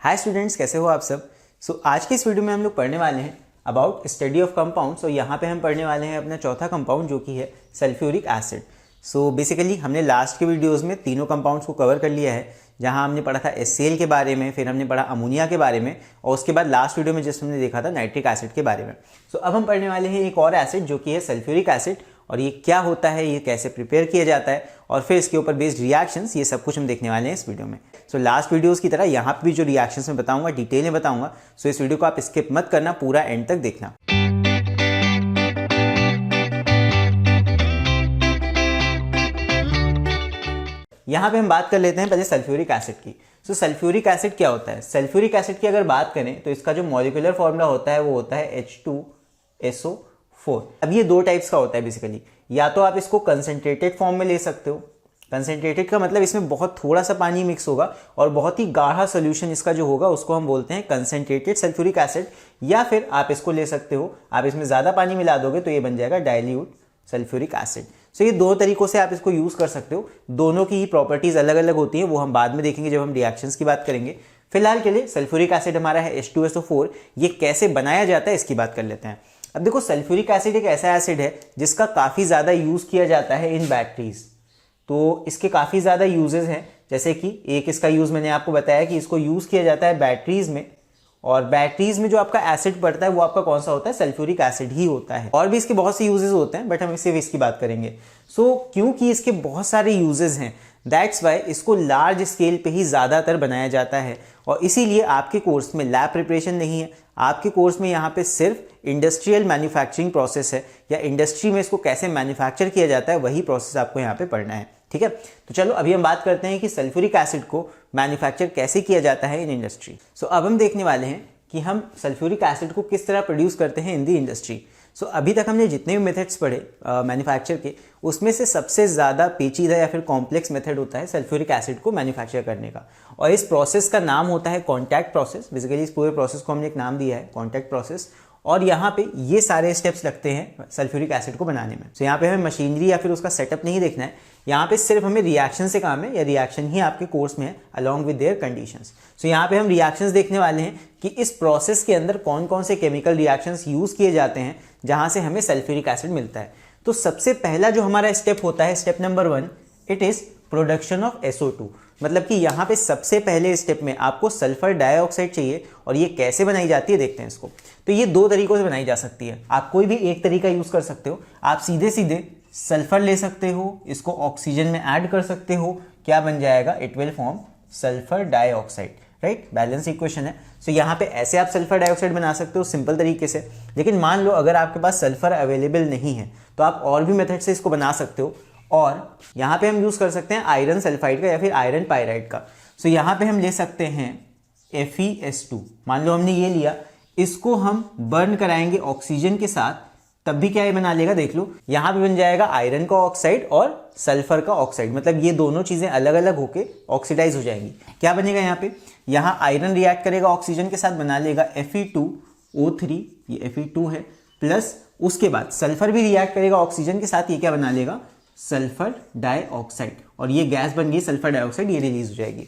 Hi students, कैसे हो आप सब। आज की इस वीडियो में हम लोग पढ़ने वाले हैं अबाउट स्टडी ऑफ कंपाउंड्स और यहाँ पे हम पढ़ने वाले हैं अपना चौथा कंपाउंड जो कि है सल्फ्यूरिक एसिड। बेसिकली हमने लास्ट के वीडियोस में तीनों कंपाउंड्स को कवर कर लिया है, जहाँ हमने पढ़ा था HCl के बारे में, फिर हमने पढ़ा अमोनिया के बारे में और उसके बाद लास्ट वीडियो में जिसमें हमने देखा था नाइट्रिक एसिड के बारे में। अब हम पढ़ने वाले हैं एक और एसिड जो कि है सल्फ्यूरिक एसिड, और ये क्या होता है, ये कैसे प्रिपेयर किया जाता है और फिर इसके ऊपर बेस्ड रिएक्शंस, ये सब कुछ हम देखने वाले हैं इस वीडियो में। लास्ट वीडियोस की तरह यहाँ पे भी जो रिएक्शंस मैं बताऊंगा डिटेल में बताऊंगा, इस वीडियो को आप स्किप मत करना, पूरा एंड तक देखना। यहाँ पे हम बात कर लेते हैं पहले सल्फ्यूरिक एसिड की। सल्फ्यूरिक एसिड क्या होता है? सल्फ्यूरिक एसिड की अगर बात करें तो इसका जो मॉलिक्यूलर फॉर्मूला होता है वो होता है H2SO4। अब ये दो टाइप्स का होता है बेसिकली, या तो आप इसको कंसंट्रेटेड फॉर्म में ले सकते हो। कंसंट्रेटेड का मतलब इसमें बहुत थोड़ा सा पानी मिक्स होगा और बहुत ही गाढ़ा सोल्यूशन इसका जो होगा उसको हम बोलते हैं कंसंट्रेटेड सल्फ्यूरिक एसिड, या फिर आप इसको ले सकते हो, आप इसमें ज़्यादा पानी मिला दोगे तो ये बन जाएगा डाइल्यूट सल्फ्यूरिक एसिड। ये दो तरीकों से आप इसको यूज़ कर सकते हो। दोनों की ही प्रॉपर्टीज़ अलग अलग होती हैं, वो हम बाद में देखेंगे जब हम रिएक्शंस की बात करेंगे। फिलहाल के लिए सल्फ्यूरिक एसिड हमारा है H2SO4, ये कैसे बनाया जाता है इसकी बात कर लेते हैं। अब देखो, सल्फ्यूरिक एसिड एक ऐसा एसिड है जिसका काफ़ी ज़्यादा यूज़ किया जाता है इन बैटरीज। तो इसके काफ़ी ज़्यादा यूजेस हैं, जैसे कि एक इसका यूज़ मैंने आपको बताया कि इसको यूज़ किया जाता है बैटरीज में, और बैटरीज में जो आपका एसिड पड़ता है वो आपका कौन सा होता है? सल्फ्यूरिक एसिड ही होता है। और भी इसके बहुत से यूजेस होते हैं, बट हम सिर्फ इसकी बात करेंगे। क्योंकि इसके बहुत सारे यूजेस हैं, दैट्स वाई इसको लार्ज स्केल पे ही ज़्यादातर बनाया जाता है, और इसीलिए आपके कोर्स में लैब प्रिपरेशन नहीं है। आपके कोर्स में यहाँ पे सिर्फ इंडस्ट्रियल मैन्युफैक्चरिंग प्रोसेस है, या इंडस्ट्री में इसको कैसे मैन्युफैक्चर किया जाता है वही प्रोसेस आपको यहाँ पे पढ़ना है। ठीक है, तो चलो अभी हम बात करते हैं कि सल्फ्यूरिक एसिड को मैन्युफैक्चर कैसे किया जाता है इन इंडस्ट्री। अब हम देखने वाले हैं कि हम सल्फ्यूरिक एसिड को किस तरह प्रोड्यूस करते हैं इन दी इंडस्ट्री। अभी तक हमने जितने भी मेथड्स पढ़े मैन्युफैक्चर के, उसमें से सबसे ज़्यादा पेचीदा या फिर कॉम्प्लेक्स मेथड होता है सल्फ्यूरिक एसिड को मैन्युफैक्चर करने का, और इस प्रोसेस का नाम होता है कॉन्टैक्ट प्रोसेस। बेसिकली इस पूरे प्रोसेस को हमने एक नाम दिया है कॉन्टैक्ट प्रोसेस, और यहाँ पे ये सारे स्टेप्स लगते हैं सल्फ्यूरिक एसिड को बनाने में। यहाँ पे हमें मशीनरी या फिर उसका सेटअप नहीं देखना है, यहाँ पे सिर्फ हमें रिएक्शन से काम है, या रिएक्शन ही आपके कोर्स में है अलॉन्ग विद देयर कंडीशंस। यहाँ पे हम रिएक्शंस देखने वाले हैं कि इस प्रोसेस के अंदर कौन कौन से केमिकल रिएक्शंस यूज किए जाते हैं जहाँ से हमें सल्फ्यूरिक एसिड मिलता है। तो सबसे पहला जो हमारा स्टेप होता है, step number 1, it is production of SO2। मतलब कि यहाँ पे सबसे पहले स्टेप में आपको सल्फर डाइऑक्साइड चाहिए, और ये कैसे बनाई जाती है देखते हैं इसको। तो ये दो तरीकों से बनाई जा सकती है, आप कोई भी एक तरीका यूज कर सकते हो। आप सीधे सीधे सल्फर ले सकते हो, इसको ऑक्सीजन में ऐड कर सकते हो, क्या बन जाएगा? It will form sulphur dioxide, right? Balance equation है। यहाँ पे ऐसे आप सल्फर डाइऑक्साइड बना सकते हो सिंपल तरीके से। लेकिन मान लो अगर आपके पास सल्फर अवेलेबल नहीं है तो आप और भी मेथड से इसको बना सकते हो, और यहाँ पे हम यूज कर सकते हैं आयरन सल्फाइड का या फिर आयरन पायराइड का। यहाँ पे हम ले सकते हैं FeS2। मान लो हमने ये लिया, इसको हम बर्न कराएंगे ऑक्सीजन के साथ, तब भी क्या ये बना लेगा? देख लो, यहाँ पे बन जाएगा आयरन का ऑक्साइड और सल्फर का ऑक्साइड। मतलब ये दोनों चीजें अलग अलग होके ऑक्सीडाइज हो जाएंगी। क्या बनेगा यहाँ पे? यहाँ आयरन रिएक्ट करेगा ऑक्सीजन के साथ, बना लेगा Fe2O3, ये Fe2 है, प्लस उसके बाद सल्फर भी रिएक्ट करेगा ऑक्सीजन के साथ, ये क्या बना लेगा? सल्फर डाइऑक्साइड, और ये गैस बन गई सल्फर डाइऑक्साइड, ये रिलीज हो जाएगी।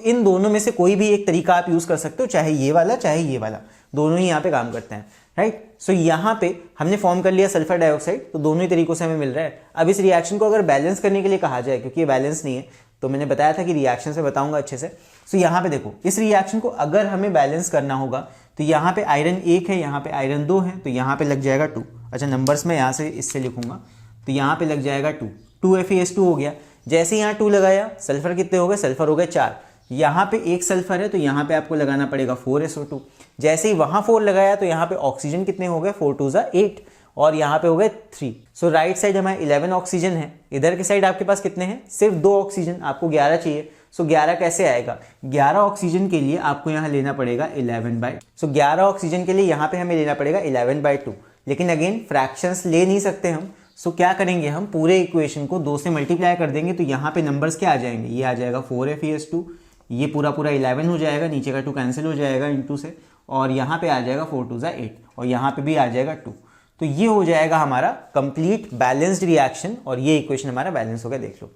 इन दोनों में से कोई भी एक तरीका आप यूज कर सकते हो, चाहे ये वाला चाहे ये वाला, दोनों ही यहाँ पे काम करते हैं, राइट? यहाँ पे हमने फॉर्म कर लिया सल्फर डाइऑक्साइड, तो दोनों ही तरीकों से हमें मिल रहा है। अब इस रिएक्शन को अगर बैलेंस करने के लिए कहा जाए, क्योंकि ये बैलेंस नहीं है, तो मैंने बताया था कि रिएक्शन से बताऊंगा अच्छे से। यहाँ पे देखो, इस रिएक्शन को अगर हमें बैलेंस करना होगा तो यहाँ पे आयरन 1 है, यहाँ पे आयरन 2 है, तो यहाँ पे लग जाएगा 2। अच्छा, नंबर्स में यहाँ से इससे लिखूंगा, तो यहाँ पे लग जाएगा 2 FeS2 हो गया। जैसे यहाँ 2 लगाया, सल्फर कितने हो गए? सल्फर हो गए 4। यहाँ पे एक सल्फर है तो यहाँ पे आपको लगाना पड़ेगा 4SO2। जैसे ही वहाँ 4 लगाया तो यहाँ पे ऑक्सीजन कितने हो गए? 4 2 8, और यहाँ पे हो गए 3। राइट साइड हमारे 11 ऑक्सीजन है, इधर के साइड आपके पास कितने हैं? सिर्फ 2 ऑक्सीजन, आपको 11 चाहिए। 11 कैसे आएगा? 11 ऑक्सीजन के लिए आपको यहाँ लेना पड़ेगा 11/2। 11 ऑक्सीजन के लिए यहाँ पे हमें लेना पड़ेगा 11/2। लेकिन अगेन फ्रैक्शंस ले नहीं सकते हम, क्या करेंगे? हम पूरे इक्वेशन को 2 से मल्टीप्लाई कर देंगे, तो यहाँ पे नंबर्स क्या आ जाएंगे? ये आ जाएगा 4FeS2, ये पूरा 11 हो जाएगा, नीचे का 2 कैंसिल हो जाएगा इंटू से, और यहाँ पे आ जाएगा 4 2 8, और यहाँ पे भी आ जाएगा 2। तो ये हो जाएगा हमारा कंप्लीट बैलेंस्ड रिएक्शन, और ये इक्वेशन हमारा बैलेंस हो गया, देख लो।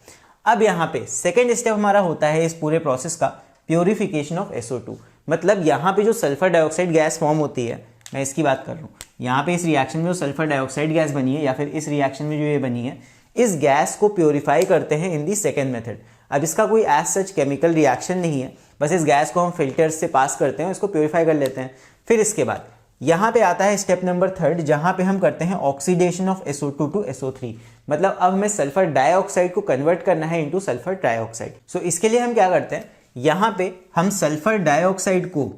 अब यहाँ पे सेकेंड स्टेप हमारा होता है इस पूरे प्रोसेस का प्योरिफिकेशन ऑफ SO2। मतलब यहाँ पे जो सल्फर डाइऑक्साइड गैस फॉर्म होती है, मैं इसकी बात कर रहा हूँ, यहाँ पे इस रिएक्शन में जो सल्फर डाइऑक्साइड गैस बनी है या फिर इस रिएक्शन में जो ये बनी है, इस गैस को प्योरीफाई करते हैं इन दी सेकेंड मेथड। अब इसका कोई एज सच केमिकल रिएक्शन नहीं है, बस इस गैस को हम फिल्टर्स से पास करते हैं, इसको प्योरीफाई कर लेते हैं। फिर इसके बाद यहाँ पे आता है स्टेप नंबर 3, जहाँ पे हम करते हैं oxidation of SO2 to SO3। मतलब अब हमें सल्फर डाइऑक्साइड को कन्वर्ट करना है इनटू सल्फर ट्राइऑक्साइड। सो इसके लिए हम क्या करते हैं, यहाँ पे हम सल्फर डाइऑक्साइड को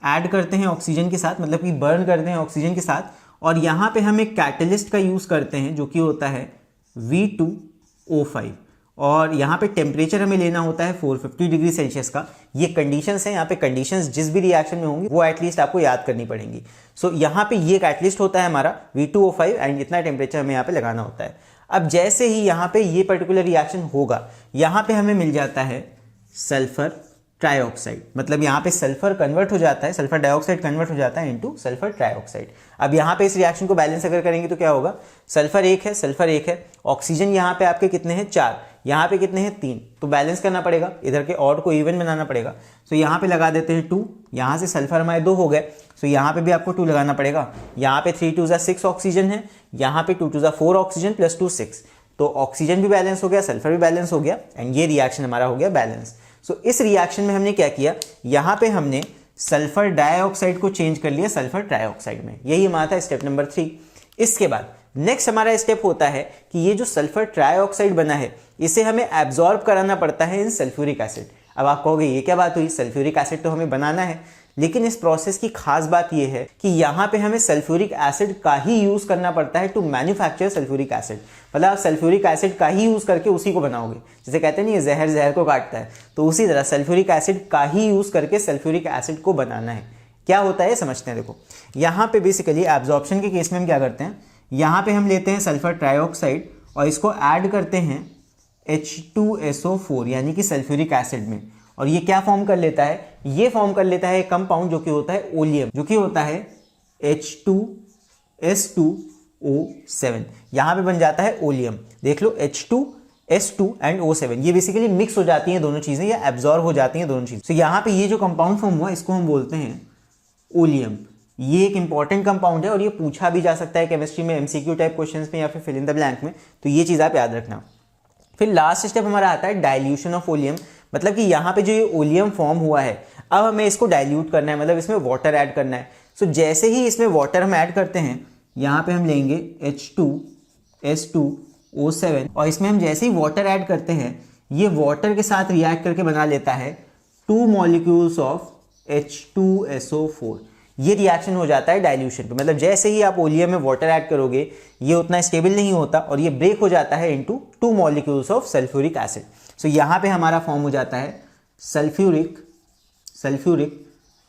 ऐड करते हैं ऑक्सीजन के साथ, मतलब कि बर्न करते हैं ऑक्सीजन के साथ, और यहाँ पे हम एक कैटलिस्ट का यूज करते हैं जो कि होता है V2O5, और यहाँ पे टेम्परेचर हमें लेना होता है 450 डिग्री सेल्सियस का। ये कंडीशंस हैं, यहाँ पे कंडीशंस जिस भी रिएक्शन में होंगी वो एटलीस्ट आपको याद करनी पड़ेंगी। सो यहाँ पे ये कैटलिस्ट होता है हमारा V2O5 एंड इतना टेम्परेचर हमें यहाँ पे लगाना होता है। अब जैसे ही यहाँ पे ये पर्टिकुलर रिएक्शन होगा, यहाँ पे हमें मिल जाता है सल्फर ट्राइऑक्साइड, मतलब यहाँ पे सल्फर कन्वर्ट हो जाता है, सल्फर डाइऑक्साइड कन्वर्ट हो जाता है इनटू सल्फर ट्राइऑक्साइड। अब यहाँ पे इस रिएक्शन को बैलेंस अगर करेंगे तो क्या होगा, सल्फर एक है, सल्फर एक है, ऑक्सीजन यहाँ पे आपके कितने हैं 4, यहाँ पे कितने हैं 3, तो बैलेंस करना पड़ेगा, इधर के ऑड को इवन बनाना पड़ेगा। सो यहाँ पे लगा देते हैं 2, यहाँ से सल्फर हमारे 2 हो गए, सो यहाँ पे भी आपको 2 लगाना पड़ेगा। यहाँ पे 3 2 6 ऑक्सीजन है, यहाँ पे 2 2 4 ऑक्सीजन प्लस 2 6, तो ऑक्सीजन भी बैलेंस हो गया, सल्फर भी बैलेंस हो गया एंड ये रिएक्शन हमारा हो गया बैलेंस। सो इस रिएक्शन में हमने क्या किया, यहाँ पे हमने सल्फर डाइऑक्साइड को चेंज कर लिया सल्फर ट्राइऑक्साइड में। यही हमारा था स्टेप नंबर 3। इसके बाद नेक्स्ट हमारा स्टेप होता है कि ये जो सल्फर ट्राइऑक्साइड बना है इसे हमें एब्जॉर्ब कराना पड़ता है इन सल्फ्यूरिक एसिड। अब आप कहोगे ये क्या बात हुई, सल्फ्यूरिक एसिड तो हमें बनाना है, लेकिन इस प्रोसेस की खास बात यह है कि यहाँ पे हमें सल्फ्यूरिक एसिड का ही यूज करना पड़ता है टू मैन्युफैक्चर सल्फ्यूरिक एसिड। मतलब आप सल्फ्यूरिक एसिड का ही यूज करके उसी को बनाओगे, जैसे कहते हैं नहीं जहर जहर को काटता है, तो उसी तरह सल्फ्यूरिक एसिड का ही यूज करके सल्फ्यूरिक एसिड को बनाना है। क्या होता है समझते हैं। देखो यहाँ पे बेसिकली एब्जॉर्प्शन के केस में हम क्या करते हैं, यहाँ पे हम लेते हैं सल्फर ट्राइऑक्साइड और इसको ऐड करते हैं H2SO4 यानी कि सल्फ्यूरिक एसिड में, और ये क्या फॉर्म कर लेता है, ये फॉर्म कर लेता है कंपाउंड जो कि होता है ओलियम, जो कि होता है H2S2O7। यहां पे बन जाता है ओलियम। देख लो H2S2 एंड O7, ये बेसिकली मिक्स हो जाती हैं दोनों चीजें या एब्जॉर्ब हो जाती हैं दोनों चीजें। तो यहाँ पे ये जो कंपाउंड फॉर्म हुआ इसको हम बोलते हैं ओलियम। ये एक इंपॉर्टेंट कंपाउंड है और ये पूछा भी जा सकता है केमिस्ट्री में, MCQ टाइप क्वेश्चंस में या फिर फिल इन द ब्लैंक में, तो ये चीज आप याद रखना। फिर लास्ट स्टेप हमारा आता है डाइल्यूशन ऑफ ओलियम, मतलब कि यहाँ पे जो ये ओलियम फॉर्म हुआ है अब हमें इसको डाइल्यूट करना है, मतलब इसमें वाटर ऐड करना है। सो जैसे ही इसमें वाटर हम ऐड करते हैं, यहाँ पे हम लेंगे H2S2O7 और इसमें हम जैसे ही वाटर ऐड करते हैं ये वाटर के साथ रिएक्ट करके बना लेता है 2 मॉलिक्यूल्स ऑफ H2SO4। ये रिएक्शन हो जाता है डाइल्यूशन पे, मतलब जैसे ही आप ओलियम में वाटर ऐड करोगे ये उतना स्टेबल नहीं होता और ये ब्रेक हो जाता है into 2 molecules of sulphuric acid. So यहाँ पे हमारा फॉर्म हो जाता है सल्फ्यूरिक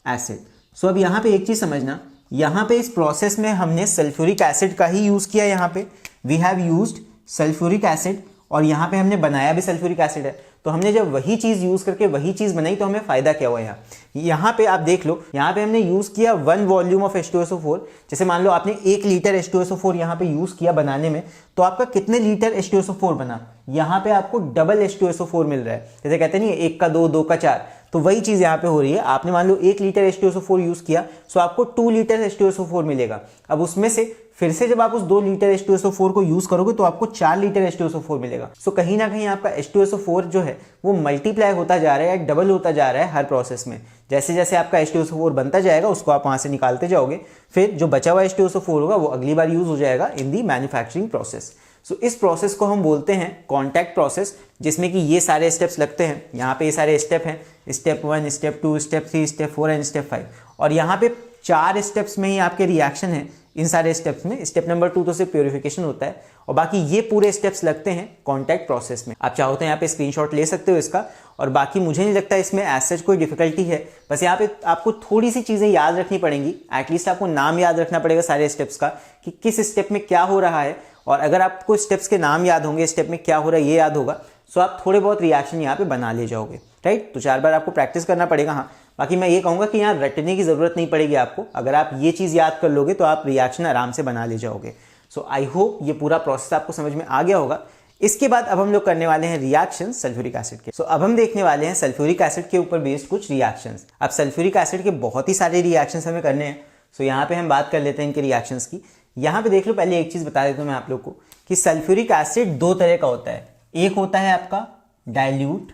एसिड। सो अब यहाँ पे एक चीज समझना, यहाँ पे इस प्रोसेस में हमने सल्फ्यूरिक एसिड का ही यूज किया, यहाँ पे we have used sulphuric acid और यहाँ पे हमने बनाया भी सल्फ्यूरिक एसिड है। तो हमने जब वही चीज यूज करके वही चीज बनाई तो हमें फायदा क्या हुआ यहाँ पे आप देख लो, यहाँ पे हमने यूज किया 1 वॉल्यूम ऑफ H2SO4। जैसे मान लो आपने 1 लीटर H2SO4 यहाँ पे यूज किया बनाने में, तो आपका कितने लीटर H2SO4 बना, यहाँ पे आपको डबल H2SO4 मिल रहा है। जैसे कहते नहीं 1 का 2, 2 का 4, तो वही चीज यहाँ पे हो रही है। आपने मान लो 1 लीटर H2SO4 यूज किया, सो आपको 2 लीटर H2SO4 मिलेगा। अब उसमें से फिर से जब आप उस 2 लीटर H2SO4 को यूज करोगे तो आपको 4 लीटर H2SO4 मिलेगा। सो कहीं ना कहीं आपका H2SO4 जो है वो मल्टीप्लाई होता जा रहा है या डबल होता जा रहा है हर प्रोसेस में। जैसे जैसे आपका H2SO4 बनता जाएगा उसको आप वहां से निकालते जाओगे, फिर जो बचा हुआ H2SO4 होगा वो अगली बार यूज हो जाएगा इन दी मैन्युफैक्चरिंग प्रोसेस। सो इस प्रोसेस को हम बोलते हैं कॉन्टैक्ट प्रोसेस, जिसमें कि ये सारे स्टेप्स लगते हैं। यहाँ पे ये सारे स्टेप हैं, step 1, step 2, step 3, step 4 and step 5, और यहाँ पे 4 स्टेप्स में ही आपके रिएक्शन है। इन सारे स्टेप्स में स्टेप नंबर 2 तो सिर्फ प्योरिफिकेशन होता है और बाकी ये पूरे स्टेप्स लगते हैं कॉन्टैक्ट प्रोसेस में। आप चाहो तो यहाँ पे स्क्रीनशॉट ले सकते हो इसका, और बाकी मुझे नहीं लगता इसमें एज सच कोई डिफिकल्टी है। बस यहाँ पे आपको थोड़ी सी चीजें याद रखनी पड़ेंगी, एटलीस्ट आपको नाम याद रखना पड़ेगा सारे स्टेप्स का कि किस स्टेप में क्या हो रहा है, और अगर आपको स्टेप्स के नाम याद होंगे, स्टेप में क्या हो रहा है ये याद होगा, सो आप थोड़े बहुत रिएक्शन यहाँ पे बना ले जाओगे, राइट। तो 4 बार आपको प्रैक्टिस करना पड़ेगा। हाँ, बाकी मैं ये कहूंगा कि यहाँ रटने की जरूरत नहीं पड़ेगी आपको, अगर आप ये चीज याद कर लोगे तो आप रिएक्शन आराम से बना ले जाओगे। सो आई होप ये पूरा प्रोसेस आपको समझ में आ गया होगा। इसके बाद अब हम लोग करने वाले हैं रिएक्शन सल्फ्यूरिक एसिड के। सो अब हम देखने वाले हैं सल्फ्यूरिक एसिड के ऊपर बेस्ड कुछ रिएक्शंस। अब सल्फ्यूरिक एसिड के बहुत ही सारे रिएक्शंस हमें करने हैं। सो यहाँ पे हम बात कर लेते हैं इनके रिएक्शंस की। यहाँ पे देख लो, पहले एक चीज बता देता हूँ मैं आप लोग को कि सल्फ्यूरिक एसिड दो तरह का होता है। एक होता है आपका डाइल्यूट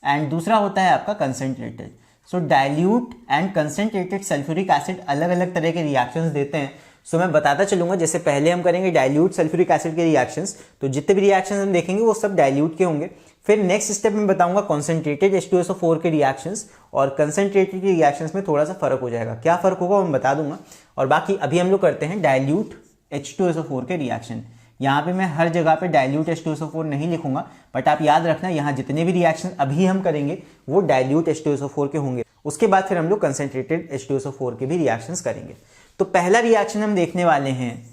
एंड दूसरा होता है आपका concentrated. So dilute and concentrated sulphuric acid अलग अलग तरह के रिएक्शंस देते हैं। सो मैं बताता चलूंगा, जैसे पहले हम करेंगे डाइल्यूट सल्फ्यूरिक एसिड के रिएक्शंस, तो जितने भी रिएक्शंस हम देखेंगे वो सब डाइल्यूट के होंगे। फिर नेक्स्ट स्टेप में बताऊंगा कॉन्सेंट्रेटेड H2SO4 के रिएक्शंस, और कंसंट्रेटेड के रिएक्शंस में थोड़ा सा फर्क हो जाएगा। क्या फर्क होगा वो मैं बता दूंगा। और बाकी अभी हम लोग करते हैं डाइल्यूट H2SO4 के रिएक्शन। यहाँ पे मैं हर जगह पे डाइल्यूट H2SO4 नहीं लिखूंगा, बट आप याद रखना यहाँ जितने भी रिएक्शन अभी हम करेंगे वो डाइल्यूट H2SO4 के होंगे। उसके बाद फिर हम लोग कंसंट्रेटेड H2SO4 के भी रिएक्शंस करेंगे। तो पहला रिएक्शन हम देखने वाले हैं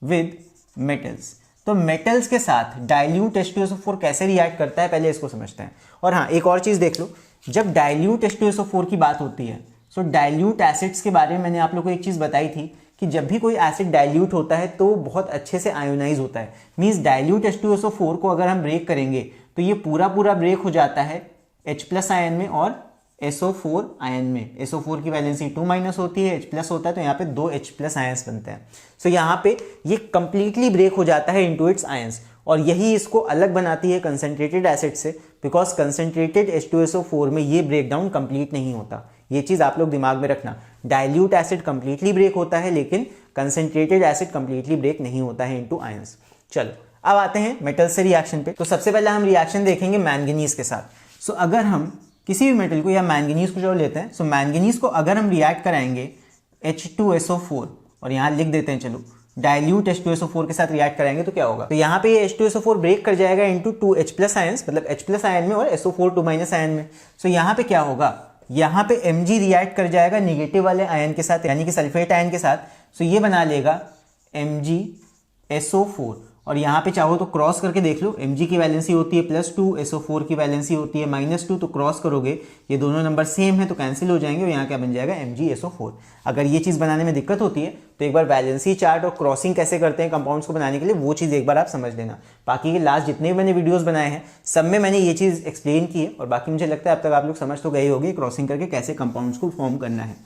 विद मेटल्स। तो मेटल्स के साथ डाइल्यूट H2SO4 कैसे रिएक्ट करता है पहले इसको समझते हैं। और हाँ, एक और चीज देख लो, जब डाइल्यूट H2SO4 की बात होती है, सो डाइल्यूट एसिड्स के बारे में मैंने आप लोग को एक चीज बताई थी कि जब भी कोई एसिड डाइल्यूट होता है तो बहुत अच्छे से आयोनाइज होता है। मींस डाइल्यूट H2SO4 को अगर हम ब्रेक करेंगे तो ये पूरा ब्रेक हो जाता है H+ आयन में और SO4 आयन में। SO4 की वैलेंसी 2- होती है, H+ होता है, तो यहाँ पे 2 H+ आयंस बनते हैं। सो यहाँ पे ये कंप्लीटली ब्रेक हो जाता है इनटू इट्स आयंस, और यही इसको अलग बनाती है कंसंट्रेटेड एसिड से, बिकॉज कंसंट्रेटेड H2SO4 में ये ब्रेकडाउन कंप्लीट नहीं होता। ये चीज आप लोग दिमाग में रखना, डाइल्यूट एसिड कंप्लीटली ब्रेक होता है लेकिन कंसंट्रेटेड एसिड कंप्लीटली ब्रेक नहीं होता है इनटू आयंस। चलो अब आते हैं मेटल से रिएक्शन पे। तो सबसे पहले हम रिएक्शन देखेंगे मैंगनीज के साथ। सो अगर हम किसी भी मेटल को या मैंगनीज को जो लेते हैं, सो मैंगनीज को अगर हम रिएक्ट कराएंगे H2SO4, और यहाँ लिख देते हैं चलो डाइल्यूट H2SO4 के साथ रिएक्ट कराएंगे तो क्या होगा। तो यहाँ पे ये H2SO4 ब्रेक कर जाएगा इनटू 2 H+ आयंस, मतलब H+ आयन में और SO4 2- आयन में। सो यहाँ पे क्या होगा, यहाँ पे Mg रिएक्ट कर जाएगा निगेटिव वाले आयन के साथ, यानी कि सल्फेट आयन के साथ। सो ये बना लेगा MgSO4, और यहाँ पे चाहो तो क्रॉस करके देख लो, Mg की वैलेंसी होती है +2, SO4 की वैलेंसी होती है -2, तो क्रॉस करोगे ये दोनों नंबर सेम है तो कैंसिल हो जाएंगे, और यहाँ क्या बन जाएगा MgSO4। अगर ये चीज बनाने में दिक्कत होती है तो एक बार वैलेंसी चार्ट और क्रॉसिंग कैसे करते हैं कंपाउंड्स को बनाने के लिए, वो चीज एक बार आप समझ लेना। बाकी के लास्ट जितने भी मैंने वीडियोस बनाए हैं सब में मैंने ये चीज एक्सप्लेन की है, और बाकी मुझे लगता है अब तक आप लोग समझ तो गए होंगे क्रॉसिंग करके कैसे कंपाउंड्स को फॉर्म करना है।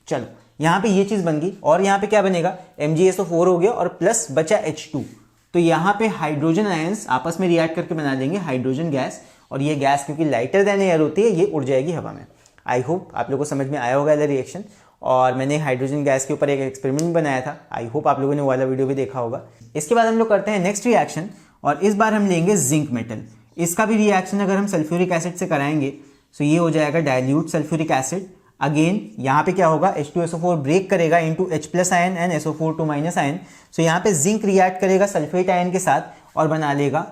चलो यहाँ पे ये चीज बन गई, और यहाँ पे क्या बनेगा, MgSO4 हो गया और प्लस बचा H2। तो यहाँ पे हाइड्रोजन आयंस आपस में रिएक्ट करके बना देंगे हाइड्रोजन गैस, और ये गैस क्योंकि लाइटर देन एयर होती है ये उड़ जाएगी हवा में। आई होप आप लोगों को समझ में आया होगा ये रिएक्शन, और मैंने हाइड्रोजन गैस के ऊपर एक एक्सपेरिमेंट बनाया था, आई होप आप लोगों ने वो वाला वीडियो भी देखा होगा। इसके बाद हम लोग करते हैं नेक्स्ट रिएक्शन, और इस बार हम लेंगे जिंक मेटल। इसका भी रिएक्शन अगर हम सल्फ्यूरिक एसिड से कराएंगे तो ये हो जाएगा डाइल्यूट सल्फ्यूरिक एसिड। अगेन यहाँ पे क्या होगा, H2SO4 ब्रेक करेगा into H+ ion and SO4 2- ion. So यहाँ पे जिंक रिएक्ट करेगा सल्फेट आयन के साथ और बना लेगा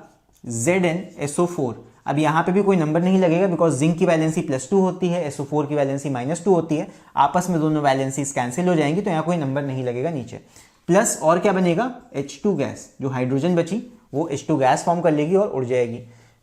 ZnSO4। अब यहाँ पे भी कोई नंबर नहीं लगेगा बिकॉज जिंक की वैलेंसी +2 होती है, SO4 की वैलेंसी -2 होती है, आपस में दोनों वैलेंसीज कैंसिल हो जाएंगी, तो यहाँ कोई नंबर नहीं लगेगा नीचे। प्लस और क्या बनेगा, H2 गैस, जो हाइड्रोजन बची वो H2 गैस फॉर्म कर लेगी और उड़ जाएगी।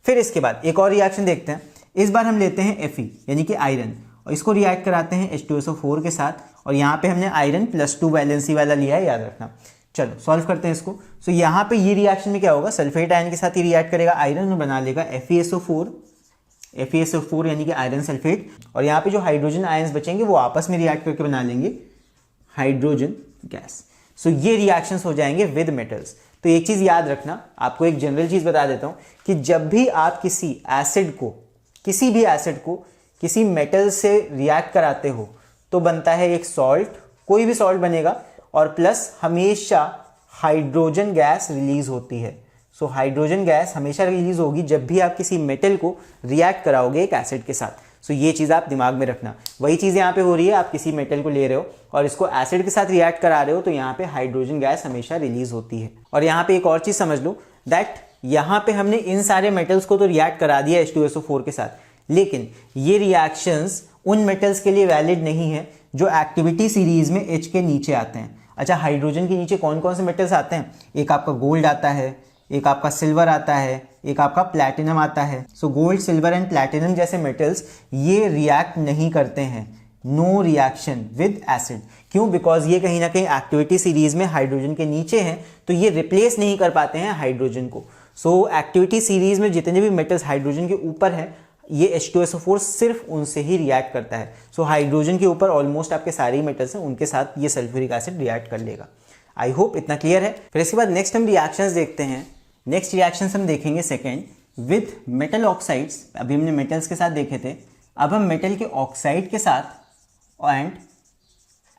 फिर इसके बाद एक और रिएक्शन देखते हैं। इस बार हम लेते हैं Fe यानी कि आयरन, और इसको रिएक्ट कराते हैं H2SO4 के साथ, और यहाँ पे हमने आयरन +2 वैलेंसी वाला लिया है, याद रखना। चलो सॉल्व करते हैं इसको। सो यहाँ पे ये रिएक्शन में क्या होगा, सल्फेट आयन के साथ ही रिएक्ट करेगा आयरन और बना लेगा FeSO4 यानी कि आयरन सल्फेट, और यहाँ पे जो हाइड्रोजन आयंस बचेंगे वो आपस में रिएक्ट करके बना लेंगे हाइड्रोजन गैस। सो ये रिएक्शंस हो जाएंगे विद मेटल्स। तो एक चीज याद रखना, आपको एक जनरल चीज बता देता हूँ कि जब भी आप किसी एसिड को, किसी भी एसिड को किसी मेटल से रिएक्ट कराते हो तो बनता है एक सॉल्ट, कोई भी सॉल्ट बनेगा, और प्लस हमेशा हाइड्रोजन गैस रिलीज होती है। सो हाइड्रोजन गैस हमेशा रिलीज होगी जब भी आप किसी मेटल को रिएक्ट कराओगे एक एसिड के साथ। सो ये चीज आप दिमाग में रखना। वही चीज यहाँ पे हो रही है, आप किसी मेटल को ले रहे हो और इसको एसिड के साथ रिएक्ट करा रहे हो तो यहाँ पे हाइड्रोजन गैस हमेशा रिलीज होती है। और यहाँ पे एक और चीज समझ लो दैट यहाँ पे हमने इन सारे मेटल्स को तो रिएक्ट करा दिया H2SO4 के साथ, लेकिन ये रिएक्शंस उन मेटल्स के लिए वैलिड नहीं है जो एक्टिविटी सीरीज में H के नीचे आते हैं। अच्छा, हाइड्रोजन के नीचे कौन कौन से मेटल्स आते हैं, एक आपका गोल्ड आता है, एक आपका सिल्वर आता है, एक आपका प्लैटिनम आता है। So gold, silver and platinum जैसे मेटल्स ये रिएक्ट नहीं करते हैं, नो रिएक्शन विद एसिड। क्यों? बिकॉज ये कहीं ना कहीं एक्टिविटी सीरीज में हाइड्रोजन के नीचे हैं, तो ये रिप्लेस नहीं कर पाते हैं हाइड्रोजन को। सो एक्टिविटी सीरीज में जितने भी मेटल्स हाइड्रोजन के ऊपर हैं, ये H2SO4 सिर्फ उनसे ही रिएक्ट करता है। सो हाइड्रोजन के ऊपर ऑलमोस्ट आपके सारे मेटल्स हैं, उनके साथ ये सल्फ्यूरिक एसिड रिएक्ट कर लेगा। आई होप इतना क्लियर है। फिर इसके बाद नेक्स्ट हम रिएक्शंस देखते हैं। नेक्स्ट रिएक्शंस हम देखेंगे सेकेंड विथ मेटल ऑक्साइड्स। अभी हमने मेटल्स के साथ देखे थे, अब हम मेटल के ऑक्साइड के साथ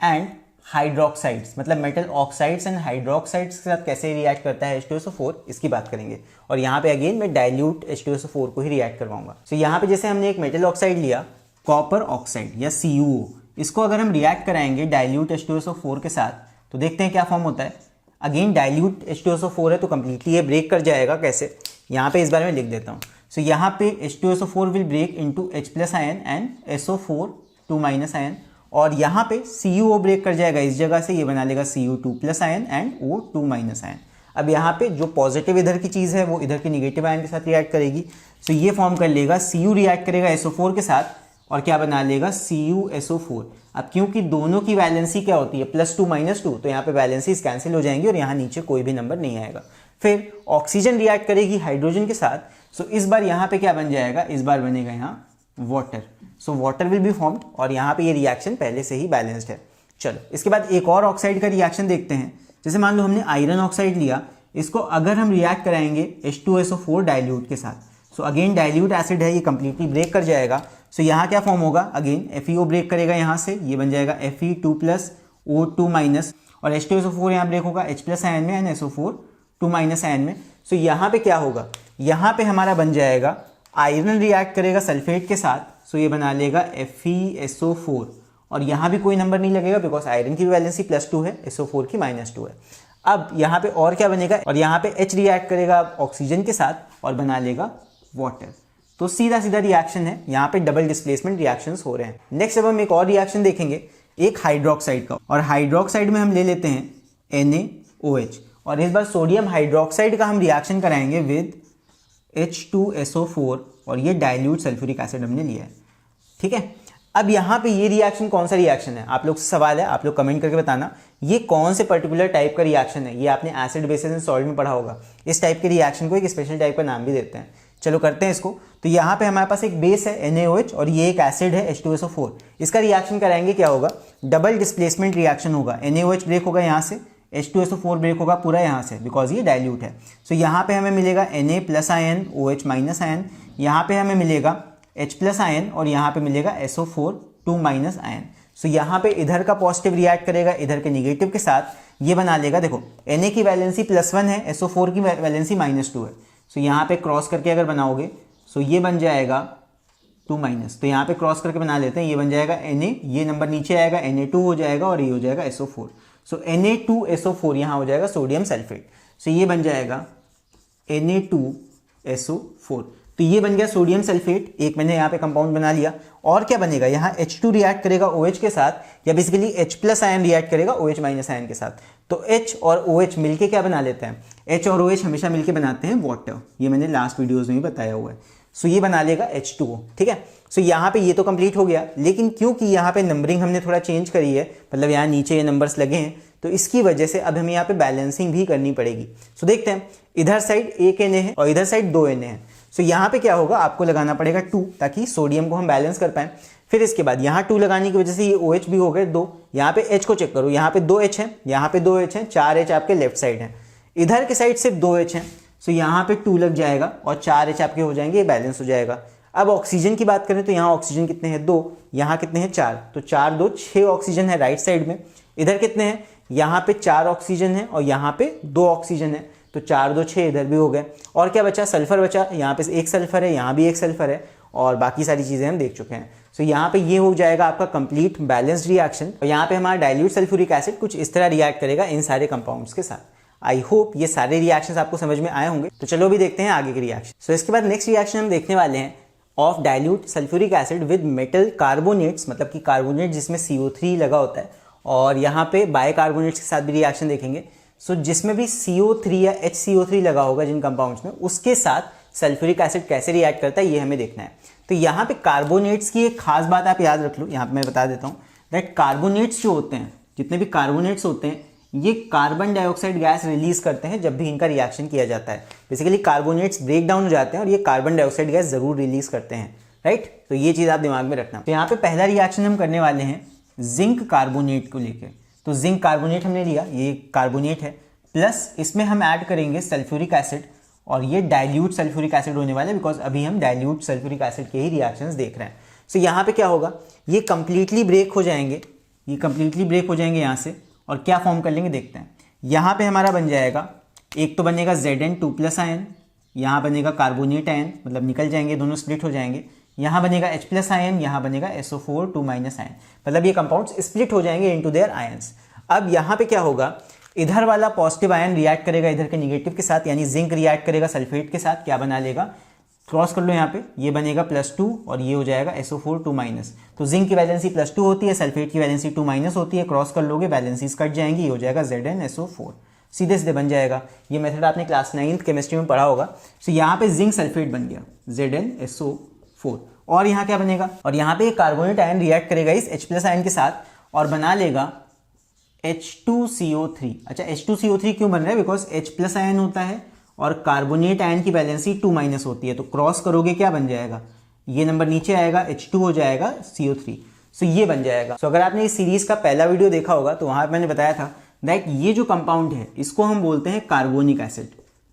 एंड हाइड्रोक्साइड्स, मतलब मेटल ऑक्साइड्स एंड हाइड्रोक्साइड्स के साथ कैसे रिएक्ट करता है H2SO4, इसकी बात करेंगे। और यहाँ पे अगेन मैं डाइल्यूट H2SO4 को ही रिएक्ट करवाऊंगा। सो यहाँ पे जैसे हमने एक मेटल ऑक्साइड लिया, कॉपर ऑक्साइड या CuO, इसको अगर हम रिएक्ट कराएंगे डाइल्यूट H2SO4 के साथ, तो देखते हैं क्या फॉर्म होता है। अगेन डाइल्यूट H2SO4 है, तो कंप्लीटली ये ब्रेक कर जाएगा। कैसे? यहाँ पे इस बारे में लिख देता हूँ। सो यहाँ पे H2SO4 will break into H+ ion and SO4 2- ion, और यहाँ पे CuO ब्रेक कर जाएगा इस जगह से, ये बना लेगा Cu2+ ion and O2- ion. अब यहाँ पे जो पॉजिटिव इधर की चीज़ है वो इधर के निगेटिव आयन के साथ रिएक्ट करेगी। सो ये फॉर्म कर लेगा, Cu रिएक्ट करेगा SO4 के साथ और क्या बना लेगा CuSO4। अब क्योंकि दोनों की वैलेंसी क्या होती है +2 - 2, तो यहाँ पे वैलेंसीज कैंसिल हो जाएंगी और यहाँ नीचे कोई भी नंबर नहीं आएगा। फिर ऑक्सीजन रिएक्ट करेगी हाइड्रोजन के साथ। सो इस बार यहाँ पे क्या बन जाएगा, इस बार बनेगा यहाँ water. So water will be formed और यहाँ पे ये रिएक्शन पहले से ही बैलेंस्ड है। चलो इसके बाद एक और ऑक्साइड का रिएक्शन देखते हैं। जैसे मान लो हमने आयरन ऑक्साइड लिया, इसको अगर हम रिएक्ट कराएंगे H2SO4 डाइल्यूट के साथ, सो अगेन डाइल्यूट एसिड है, ये कंप्लीटली ब्रेक कर जाएगा। सो यहाँ क्या फॉर्म होगा, अगेन FeO ब्रेक करेगा यहाँ से, ये बन जाएगा Fe2+ O2- और H2SO4 यहाँ ब्रेक होगा H+ आयन में एंड SO4 2- आयन में। सो यहाँ पे क्या होगा, यहाँ पे हमारा बन जाएगा आयरन रिएक्ट करेगा सल्फेट के साथ, सो ये बना लेगा FeSO4 और यहाँ भी कोई नंबर नहीं लगेगा बिकॉज आयरन की वैलेंसी +2 है, SO4 की -2 है। अब यहाँ पे और क्या बनेगा, और यहाँ पे H रिएक्ट करेगा ऑक्सीजन के साथ और बना लेगा वाटर। तो सीधा सीधा रिएक्शन है, यहाँ पे डबल डिस्प्लेसमेंट रिएक्शंस हो रहे हैं। नेक्स्ट अब हम एक और रिएक्शन देखेंगे, एक हाइड्रोक्साइड का, और हाइड्रोक्साइड में हम ले लेते हैं NaOH, और इस बार सोडियम हाइड्रोक्साइड का हम रिएक्शन कराएंगे विद H2SO4 और ये डाइल्यूट सल्फ्यूरिक एसिड हमने लिया है। ठीक है, अब यहाँ पे ये रिएक्शन कौन सा रिएक्शन है, आप लोग से सवाल है, आप लोग कमेंट करके बताना ये कौन से पर्टिकुलर टाइप का रिएक्शन है। ये आपने एसिड बेसिस एंड सॉल्ट में पढ़ा होगा। इस टाइप के रिएक्शन को एक स्पेशल टाइप का नाम भी देते हैं। चलो करते हैं इसको। तो यहाँ पे हमारे पास एक बेस है NaOH और ये एक एसिड है H2SO4। इसका रिएक्शन कराएंगे, क्या होगा, डबल डिस्प्लेसमेंट रिएक्शन होगा। NaOH ब्रेक होगा यहाँ से, H2SO4 ब्रेक होगा पूरा यहाँ से बिकॉज ये डाइल्यूट है। सो यहाँ पे हमें मिलेगा Na+ आयन OH- आयन, यहाँ पे हमें मिलेगा H+ आयन और यहाँ पे मिलेगा SO4 2- आयन। सो यहाँ पे इधर का पॉजिटिव रिएक्ट करेगा इधर के निगेटिव के साथ, ये बना लेगा, देखो Na की वैलेंसी +1 है, SO4 की वैलेंसी -2 है। सो यहाँ पे क्रॉस करके अगर बनाओगे सो ये बन जाएगा 2-, तो यहाँ पे क्रॉस करके बना लेते हैं, ये बन जाएगा Na, ये नंबर नीचे आएगा Na2 हो जाएगा और ये हो जाएगा SO4। सो Na2SO4 यहाँ हो जाएगा सोडियम सल्फेट। सो ये बन जाएगा Na2SO4। तो ये बन गया सोडियम सल्फेट, एक मैंने यहाँ पे कंपाउंड बना लिया। और क्या बनेगा, यहाँ H2 रिएक्ट करेगा OH के साथ, या बेसिकली H+ आयन रिएक्ट करेगा OH- आयन के साथ। तो H और OH मिलके क्या बना लेते हैं, H और OH हमेशा मिलके बनाते हैं वाटर। ये मैंने लास्ट वीडियोज़ में भी बताया हुआ है। सो ये बना लेगा H2O। ठीक है, सो यहाँ पे ये तो कंप्लीट हो गया, लेकिन क्योंकि यहाँ पे नंबरिंग हमने थोड़ा चेंज करी है, मतलब यहाँ नीचे ये नंबर्स लगे हैं, तो इसकी वजह से अब हमें यहाँ पे बैलेंसिंग भी करनी पड़ेगी। सो देखते हैं, इधर साइड एक Na है और इधर साइड 2 Na है। सो यहाँ पे क्या होगा, आपको लगाना पड़ेगा 2 ताकि सोडियम को हम बैलेंस कर पाएं। फिर इसके बाद यहाँ 2 लगाने की वजह से ये OH भी हो गए 2। यहाँ पे H को चेक करो, यहाँ पे 2H है, यहाँ पे 2H है, 4H आपके लेफ्ट साइड है, इधर के साइड सिर्फ 2H है। सो यहाँ पे 2 लग जाएगा और 4H आपके हो जाएंगे, ये बैलेंस हो जाएगा। अब ऑक्सीजन की बात करें तो यहाँ ऑक्सीजन कितने हैं, 2, यहाँ कितने हैं 4, तो 4 2 6 ऑक्सीजन है राइट साइड में। इधर कितने हैं, यहाँ पे 4 ऑक्सीजन है और यहाँ पे 2 ऑक्सीजन है, तो 4 2 6 इधर भी हो गए। और क्या बचा, सल्फर बचा, यहाँ पे एक सल्फर है, यहाँ भी एक सल्फर है, और बाकी सारी चीज़ें हम देख चुके हैं। सो यहाँ पे ये हो जाएगा आपका कंप्लीट बैलेंस्ड रिएक्शन। और यहाँ पे हमारा डाइल्यूट सल्फ्यूरिक एसिड कुछ इस तरह रिएक्ट करेगा इन सारे कंपाउंड्स के साथ। आई होप ये सारे रिएक्शंस आपको समझ में आए होंगे। तो चलो भी देखते हैं आगे के रिएक्शन। सो इसके बाद नेक्स्ट रिएक्शन हम देखने वाले हैं of dilute sulphuric acid with metal carbonates, मतलब कि कार्बोनेट जिसमें CO3 लगा होता है, और यहाँ पे बाइकार्बोनेट्स के साथ भी रिएक्शन देखेंगे। सो जिसमें भी CO3 या HCO3 लगा होगा जिन कंपाउंड्स में, उसके साथ सल्फ्यूरिक एसिड कैसे रिएक्ट करता है ये हमें देखना है। तो यहाँ पे कार्बोनेट्स की एक खास बात आप याद रख लो, यहाँ पे मैं बता देता हूँ दैट कार्बोनेट्स जो होते हैं, जितने भी कार्बोनेट्स होते हैं, ये कार्बन डाइऑक्साइड गैस रिलीज करते हैं जब भी इनका रिएक्शन किया जाता है। बेसिकली कार्बोनेट्स ब्रेक डाउन हो जाते हैं और ये कार्बन डाइऑक्साइड गैस जरूर रिलीज करते हैं, राइट। तो ये चीज़ आप दिमाग में रखना। तो यहाँ पे पहला रिएक्शन हम करने वाले हैं जिंक कार्बोनेट को लेकर। तो जिंक कार्बोनेट हमने लिया, ये कार्बोनेट है, प्लस इसमें हम ऐड करेंगे सल्फ्यूरिक एसिड, और ये डाइल्यूट सल्फ्यूरिक एसिड होने वाला है बिकॉज अभी हम डाइल्यूट सल्फ्यूरिक एसिड के ही रिएक्शंस देख रहे हैं। सो यहाँ पे क्या होगा, ये कंप्लीटली ब्रेक हो जाएंगे, ये कंप्लीटली ब्रेक हो जाएंगे यहाँ से, और क्या फॉर्म कर लेंगे देखते हैं। यहाँ पे हमारा बन जाएगा, एक तो बनेगा Zn2+ आयन, यहाँ बनेगा कार्बोनेट आयन, मतलब निकल जाएंगे, दोनों स्प्लिट हो जाएंगे। यहाँ बनेगा H+ आयन, यहाँ बनेगा SO4 2- आयन, मतलब ये कंपाउंड्स स्प्लिट हो जाएंगे इनटू देयर आयंस। अब यहाँ पे क्या होगा, इधर वाला पॉजिटिव आयन रिएक्ट करेगा इधर के निगेटिव के साथ, यानी जिंक रिएक्ट करेगा सल्फेट के साथ, क्या बना लेगा, क्रॉस कर लो यहाँ पे, ये बनेगा +2 और ये हो जाएगा SO4 2-। तो जिंक की वैलेंसी +2 होती है, सल्फेट की वैलेंसी 2- होती है, क्रॉस कर लोगे वैलेंसीज कट जाएंगी, ये हो जाएगा ZnSO4, सीधे सीधे बन जाएगा। ये मेथड आपने क्लास 9th केमिस्ट्री में पढ़ा होगा। तो यहाँ पे जिंक सल्फेट बन गया ZnSO4, और यहाँ क्या बनेगा, और यहाँ पे कार्बोनेट आयन रिएक्ट करेगा इस H+ आयन के साथ और बना लेगा H2CO3। अच्छा, H2CO3 क्यों बन रहा है, बिकॉज H+ आयन होता है और कार्बोनेट आयन की वैलेंसी 2- होती है, तो क्रॉस करोगे क्या बन जाएगा, ये नंबर नीचे आएगा, H2 हो जाएगा CO3, सो ये बन जाएगा। सो अगर आपने इस सीरीज का पहला वीडियो देखा होगा तो वहां मैंने बताया था दैट ये जो कंपाउंड है इसको हम बोलते हैं carbonic acid,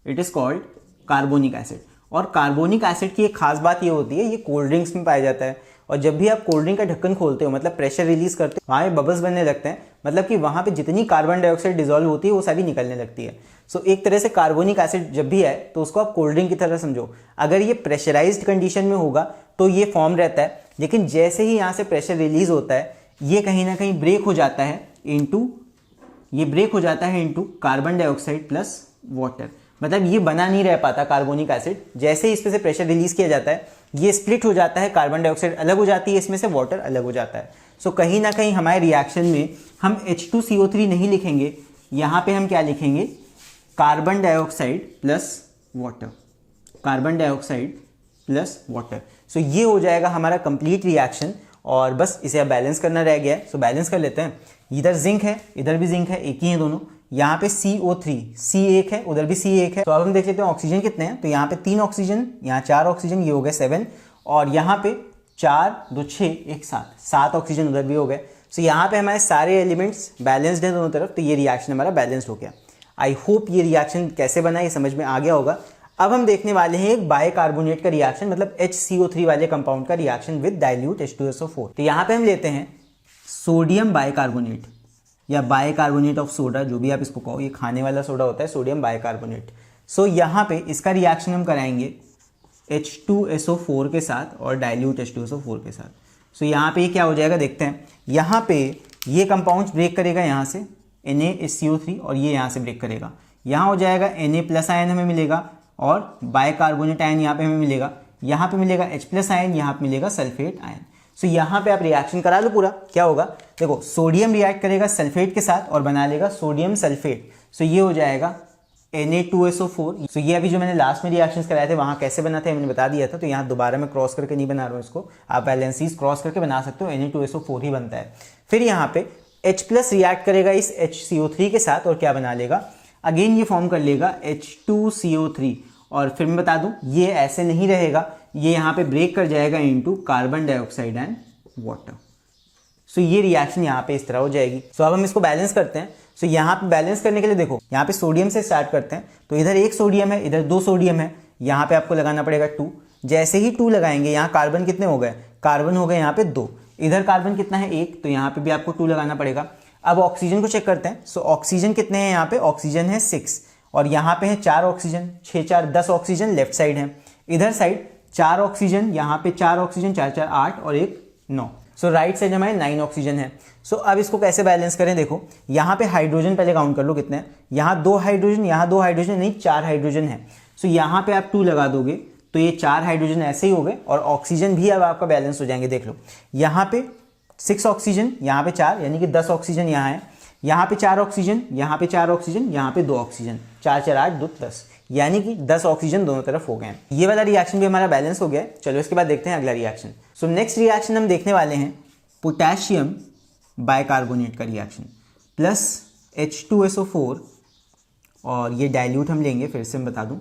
it is called carbonic acid. और कार्बोनिक एसिड की एक खास बात ये होती है, ये कोल्ड ड्रिंक्स में पाया जाता है, और जब भी आप कोल्ड ड्रिंक का ढक्कन खोलते हो, मतलब प्रेशर रिलीज करते हो, वहाँ पे बबल्स बनने लगते हैं, मतलब कि वहाँ पे जितनी कार्बन डाइऑक्साइड डिजोल्व होती है वो सारी निकलने लगती है। सो एक तरह से कार्बोनिक एसिड जब भी है तो उसको आप कोल्ड ड्रिंक की तरह समझो। अगर ये प्रेशराइज्ड कंडीशन में होगा तो ये फॉर्म रहता है, लेकिन जैसे ही यहाँ से प्रेशर रिलीज होता है ये कहीं ना कहीं ब्रेक हो जाता है into carbon dioxide plus water, मतलब ये बना नहीं रह पाता कार्बोनिक एसिड। जैसे ही इसमें से प्रेशर रिलीज किया जाता है ये स्प्लिट हो जाता है, कार्बन डाइऑक्साइड अलग हो जाती है, इसमें से वाटर अलग हो जाता है। सो कहीं ना कहीं हमारे रिएक्शन में हम H2CO3 नहीं लिखेंगे, यहाँ पे हम क्या लिखेंगे, carbon dioxide plus water, carbon dioxide plus water. So ये हो जाएगा हमारा कंप्लीट रिएक्शन, और बस इसे अब बैलेंस करना रह गया है। सो बैलेंस कर लेते हैं, इधर जिंक है इधर भी जिंक है, एक ही है दोनों, यहाँ पे CO3 C1 है, उधर भी C1 है। तो अब हम देख लेते हैं ऑक्सीजन कितने हैं। तो यहाँ पे 3 ऑक्सीजन, यहाँ 4 ऑक्सीजन, ये हो गए 7, और यहाँ पे 4 2 6 1 7 ऑक्सीजन उधर भी हो गए। सो यहाँ पे हमारे सारे एलिमेंट्स बैलेंस्ड हैं दोनों तरफ, तो ये रिएक्शन हमारा बैलेंस्ड हो गया। आई होप ये रिएक्शन कैसे बना ये समझ में आ गया होगा। अब हम देखने वाले हैं एक बाइकार्बोनेट का रिएक्शन, मतलब HCO3 वाले कंपाउंड का रिएक्शन विद डाइल्यूट H2SO4। तो यहाँ पे हम लेते हैं सोडियम बाइकार्बोनेट या बाइकार्बोनेट ऑफ सोडा, जो भी आप इसको कहो, ये खाने वाला सोडा होता है, सोडियम बाइकार्बोनेट। सो यहाँ पे इसका रिएक्शन हम कराएंगे H2SO4 के साथ और डाइल्यूट H2SO4 के साथ। सो यहाँ पे क्या हो जाएगा देखते हैं। यहाँ पे ये कंपाउंड्स ब्रेक करेगा यहाँ से NaHCO3, और ये यहाँ से ब्रेक करेगा, यहाँ हो जाएगा Na+ आयन हमें मिलेगा, और बाइकार्बोनेट आयन यहाँ पे हमें मिलेगा, यहाँ पे मिलेगा H+ आयन, यहाँ पे मिलेगा सल्फेट आयन। सो यहाँ पे आप रिएक्शन करा लो पूरा। क्या होगा देखो, सोडियम रिएक्ट करेगा सल्फेट के साथ और बना लेगा सोडियम सल्फेट। सो ये हो जाएगा Na2SO4। सो ये अभी जो मैंने लास्ट में रिएक्शंस कराए थे वहाँ कैसे बना थे मैंने बता दिया था, तो यहाँ दोबारा मैं क्रॉस करके नहीं बना रहा हूँ इसको, आप वैलेंसीज क्रॉस करके बना सकते हो, Na2SO4 ही बनता है। फिर यहाँ पे H+ रिएक्ट करेगा इस HCO3 के साथ और क्या बना लेगा, अगेन ये फॉर्म कर लेगा H2CO3। और फिर मैं बता दूं ये ऐसे नहीं रहेगा, ये यहाँ पे ब्रेक कर जाएगा into carbon dioxide and water. So ये रिएक्शन यहाँ पे इस तरह हो जाएगी। सो अब हम इसको बैलेंस करते हैं। सो यहाँ पे बैलेंस करने के लिए देखो, यहाँ पे सोडियम से स्टार्ट करते हैं, तो इधर 1 सोडियम है, इधर 2 सोडियम है, यहाँ पे आपको लगाना पड़ेगा 2। जैसे ही 2 लगाएंगे, यहाँ कार्बन कितने हो गए, कार्बन हो गए यहाँ पे 2, इधर कार्बन कितना है 1, तो यहाँ पे भी आपको 2 लगाना पड़ेगा। अब ऑक्सीजन को चेक करते हैं। सो ऑक्सीजन कितने हैं, यहाँ पे ऑक्सीजन है 6, और यहाँ पे है 4 ऑक्सीजन, 6 4 10 ऑक्सीजन लेफ्ट साइड है, इधर साइड 4 ऑक्सीजन, यहाँ पे 4 ऑक्सीजन, 4 4 8 और 1 9। सो राइट साइड हमारे 9 ऑक्सीजन है। सो अब इसको कैसे बैलेंस करें, देखो यहाँ पे हाइड्रोजन पहले काउंट कर लो कितने हैं, यहाँ 2 हाइड्रोजन, यहाँ 2 हाइड्रोजन नहीं 4 हाइड्रोजन है। सो यहाँ पे आप 2 लगा दोगे तो ये 4 हाइड्रोजन ऐसे ही हो गए, और ऑक्सीजन भी अब आपका बैलेंस हो जाएंगे। देख लो यहाँ पे 6 ऑक्सीजन, यहाँ पे 4, यानी कि 10 ऑक्सीजन यहाँ है, यहाँ पे 4 ऑक्सीजन, यहाँ पे 4 ऑक्सीजन, यहाँ पे 2 ऑक्सीजन, 4 4 8 2 10, यानी कि 10 ऑक्सीजन दोनों तरफ हो गए हैं। ये वाला रिएक्शन भी हमारा बैलेंस हो गया है। चलो इसके बाद देखते हैं अगला रिएक्शन। सो नेक्स्ट रिएक्शन हम देखने वाले हैं पोटेशियम बाइकार्बोनेट का रिएक्शन प्लस H2SO4 और ये डाइल्यूट हम लेंगे, फिर से मैं बता दूं।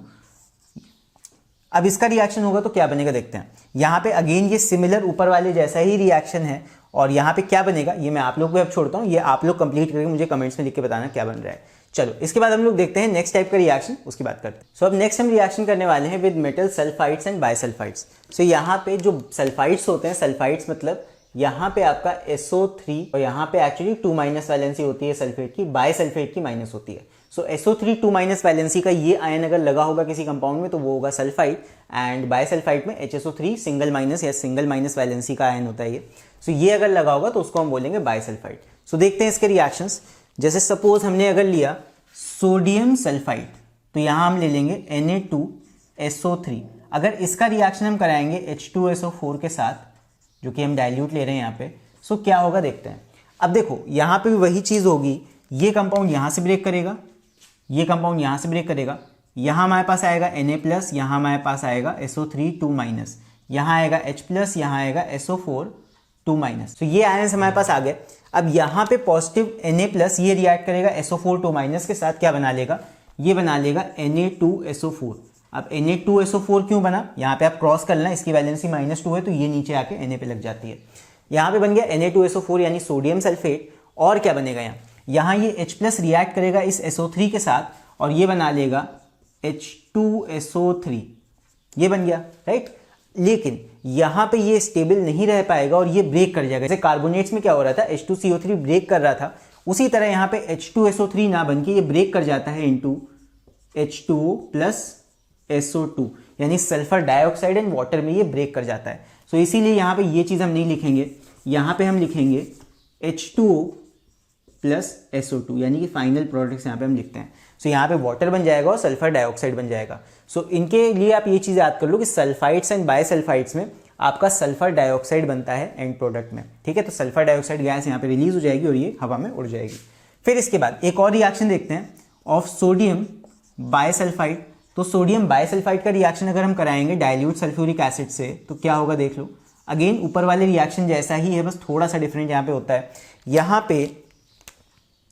अब इसका रिएक्शन होगा तो क्या बनेगा देखते हैं। यहाँ पे अगेन ये सिमिलर ऊपर वाले जैसा ही रिएक्शन है और यहाँ पे क्या बनेगा ये मैं आप लोग को अब छोड़ता हूँ, ये आप लोग कंप्लीट करके मुझे कमेंट्स में लिख के बताना क्या बन रहा है। चलो इसके बाद हम लोग देखते हैं नेक्स्ट टाइप का रिएक्शन, उसकी बात करते हैं। सो अब नेक्स्ट हम रिएक्शन करने वाले हैं with metal sulphides and bisulphides. So यहाँ पे जो सल्फाइड्स होते हैं, सल्फाइड्स मतलब यहाँ पे आपका SO3 और यहाँ पे एक्चुअली 2- वैलेंसी होती है सल्फेट की, बाइसल्फेट की माइनस होती है। सो SO3 2- वैलेंसी का ये आयन अगर लगा होगा किसी कंपाउंड में तो वो होगा सल्फाइड, एंड बाइसल्फाइड में HSO3 सिंगल माइनस या सिंगल माइनस वैलेंसी का आयन होता है ये। सो ये अगर लगा होगा तो उसको हम बोलेंगे बाइसल्फाइड। सो देखते हैं इसके रिएक्शंस। जैसे सपोज हमने अगर लिया सोडियम सल्फाइड तो यहाँ हम ले लेंगे Na2SO3। अगर इसका रिएक्शन हम कराएंगे H2SO4 के साथ जो कि हम डाइल्यूट ले रहे हैं यहाँ पे, सो क्या होगा देखते हैं। अब देखो यहाँ पे भी वही चीज़ होगी, ये कंपाउंड यहाँ से ब्रेक करेगा, ये कंपाउंड यहाँ से ब्रेक करेगा, यहाँ हमारे पास आएगा Na+, यहाँ हमारे पास आएगा SO3 2-, यहाँ आएगा H+, यहाँ आएगा SO4 2-। तो ये आयंस हमारे पास आ गए। अब यहाँ पे पॉजिटिव Na+ ये रिएक्ट करेगा SO4 2- के साथ, क्या बना लेगा, ये बना लेगा Na2SO4। अब Na2SO4 क्यों बना, यहाँ पे आप क्रॉस कर लेना, इसकी वैलेंसी -2 है तो ये नीचे आके Na पे लग जाती है। यहाँ पे बन गया Na2SO4 यानी सोडियम सल्फेट। और क्या बनेगा यहाँ ये H+ रिएक्ट करेगा इस SO3 के साथ और ये बना लेगा H2SO3, ये बन गया राइट। लेकिन यहाँ पे ये स्टेबल नहीं रह पाएगा और ये ब्रेक कर जाएगा। जैसे कार्बोनेट्स में क्या हो रहा था, H2CO3 ब्रेक कर रहा था, उसी तरह यहाँ पे H2SO3 ना बन के ये ब्रेक कर जाता है इनटू H2O प्लस SO2 यानी सल्फर डाइऑक्साइड एंड वाटर में ये ब्रेक कर जाता है। सो इसीलिए यहाँ पे ये चीज़ हम नहीं लिखेंगे, यहाँ पे हम लिखेंगे H2O प्लस SO2 यानी कि फाइनल प्रोडक्ट्स यहाँ पे हम लिखते हैं। सो यहाँ पे वाटर बन जाएगा और सल्फर डाइऑक्साइड बन जाएगा। सो इनके लिए आप ये चीज़ याद कर लो कि सल्फाइड्स एंड बाइसल्फाइड्स में आपका सल्फर डाइऑक्साइड बनता है एंड प्रोडक्ट में, ठीक है। तो सल्फर डाइऑक्साइड गैस यहाँ पे रिलीज हो जाएगी और ये हवा में उड़ जाएगी। फिर इसके बाद एक और रिएक्शन देखते हैं ऑफ सोडियम बाइसल्फाइड। तो सोडियम बाइसल्फाइड का रिएक्शन अगर हम कराएंगे डाइल्यूट सल्फ्यूरिक एसिड से तो क्या होगा देख लो। अगेन ऊपर वाले रिएक्शन जैसा ही है, बस थोड़ा सा डिफरेंट यहाँ पे होता है। यहाँ पे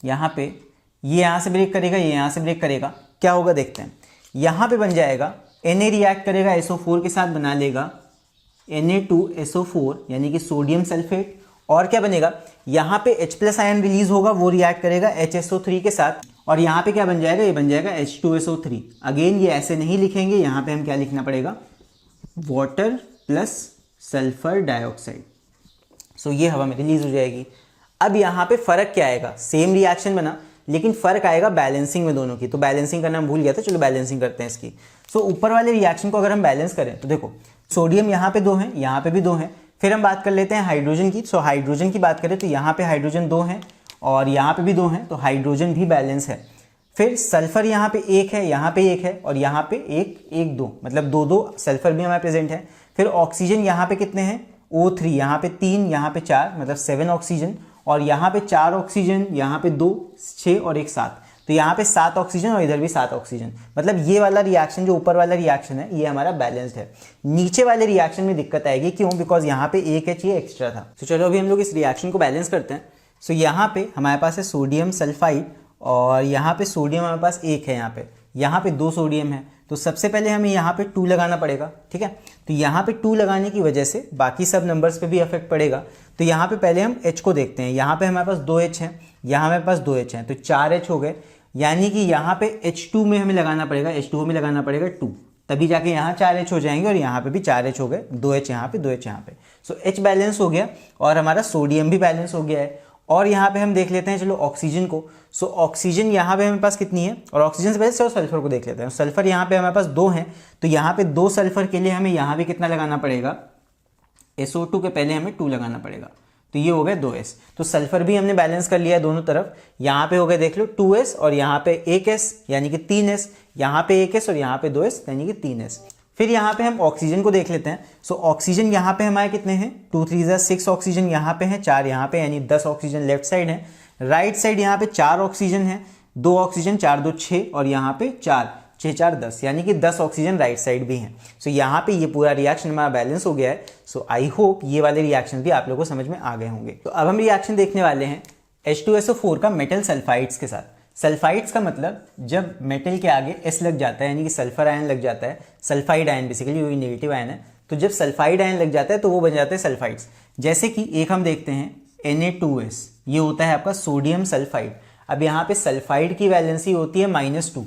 ये यहाँ से ब्रेक करेगा, ये यहाँ से ब्रेक करेगा, क्या होगा देखते हैं। यहाँ पे बन जाएगा Na रिएक्ट करेगा SO4 के साथ, बना लेगा Na2SO4 यानी कि सोडियम सल्फेट। और क्या बनेगा, यहाँ पे H+ आयन रिलीज होगा, वो रिएक्ट करेगा HSO3 के साथ और यहाँ पे क्या बन जाएगा, ये बन जाएगा H2SO3। अगेन ये ऐसे नहीं लिखेंगे, यहाँ पे हम क्या लिखना पड़ेगा, वाटर प्लस सल्फर डाइऑक्साइड। सो ये हवा में रिलीज हो जाएगी। अब यहाँ पे फर्क क्या आएगा, सेम रिएक्शन बना लेकिन फर्क आएगा बैलेंसिंग में दोनों की। तो बैलेंसिंग करना हम भूल गया था, चलो बैलेंसिंग करते हैं इसकी। सो ऊपर वाले रिएक्शन को अगर हम बैलेंस करें तो देखो सोडियम यहाँ पे 2 हैं, यहाँ पे भी 2 हैं। फिर हम बात कर लेते हैं हाइड्रोजन की। सो हाइड्रोजन की बात करें तो यहाँ पे हाइड्रोजन 2 हैं और यहाँ पे भी 2 हैं, तो हाइड्रोजन भी बैलेंस है। फिर सल्फर यहाँ पे 1 है, यहाँ पे 1 है और यहाँ पे 1 2, मतलब 2 सल्फर भी हमारे प्रेजेंट है। फिर ऑक्सीजन यहाँ पे कितने हैं, O3 यहाँ पे 3, यहाँ पे 4, मतलब 7 ऑक्सीजन। और यहाँ पे 4 ऑक्सीजन, यहाँ पे 2, 6 और 1 7, तो यहाँ पे 7 ऑक्सीजन और इधर भी 7 ऑक्सीजन। मतलब ये वाला रिएक्शन जो ऊपर वाला रिएक्शन है ये हमारा बैलेंस्ड है। नीचे वाले रिएक्शन में दिक्कत आएगी, क्यों, बिकॉज यहाँ पे 1 H ये एक्स्ट्रा था। तो चलो अभी हम लोग इस रिएक्शन को बैलेंस करते हैं। सो यहाँ पे हमारे पास है सोडियम सल्फाइड और यहाँ पे सोडियम हमारे पास 1 है, यहाँ पे 2 सोडियम है। तो सबसे पहले हमें यहाँ पे 2 लगाना पड़ेगा, ठीक है। तो यहाँ पे 2 लगाने की वजह से बाकी सब नंबर्स पे भी अफेक्ट पड़ेगा। तो यहाँ पे पहले हम H को देखते हैं। यहाँ पे हमारे पास 2 H हैं, यहाँ हमारे पास 2 H हैं, तो 4 H हो गए। यानी कि यहाँ पे H2 में हमें लगाना पड़ेगा, H2O में लगाना पड़ेगा 2, तभी जाके यहाँ 4 H हो जाएंगे और यहाँ पे भी 4 H हो गए, 2 H यहाँ पे, 2 H यहाँ पे। सो H बैलेंस हो गया और हमारा सोडियम भी बैलेंस हो गया है। और यहाँ पे हम देख लेते हैं चलो ऑक्सीजन को। सो ऑक्सीजन यहाँ पे हमारे पास कितनी है, और ऑक्सीजन से पहले सल्फर को देख लेते हैं। सल्फर यहाँ पे हमारे पास 2 हैं, तो यहाँ पे 2 सल्फर के लिए हमें यहाँ भी कितना लगाना पड़ेगा, SO2 के पहले हमें 2 लगाना पड़ेगा, तो ये हो गए 2S। तो सल्फर भी हमने बैलेंस कर लिया है दोनों तरफ। यहाँ पे हो गए देख लो 2S और यहाँ पे 1S यानी कि 3S, यहाँ पे 1S और यहाँ पे 2S यानी कि 3S। फिर यहाँ पे हम ऑक्सीजन को देख लेते हैं। सो ऑक्सीजन यहाँ पे हमारे कितने हैं, 2 3 6 ऑक्सीजन यहाँ पे हैं, 4 यहाँ पे, यानी 10 ऑक्सीजन लेफ्ट साइड है। राइट साइड यहाँ पे 4 ऑक्सीजन है, 2 ऑक्सीजन, 4 2 6 और यहाँ पे 4 6 4 10, यानी कि 10 ऑक्सीजन राइट साइड भी हैं। सो यहाँ पे ये पूरा रिएक्शन हमारा बैलेंस हो गया है। सो आई होप ये वाले रिएक्शन भी आप लोगों को समझ में आ गए होंगे। तो अब हम रिएक्शन देखने वाले हैं H2SO4 का मेटल सल्फाइड्स के साथ। सल्फाइड्स का मतलब जब मेटल के आगे S लग जाता है, यानी कि सल्फर आयन लग जाता है, सल्फाइड आयन बेसिकली वही नेगेटिव आयन है, तो जब सल्फाइड आयन लग जाता है तो वो बन जाते हैं सल्फाइड्स। जैसे कि एक हम देखते हैं Na2S, ये होता है आपका सोडियम सल्फाइड। अब यहाँ पे सल्फाइड की वैलेंसी होती है -2,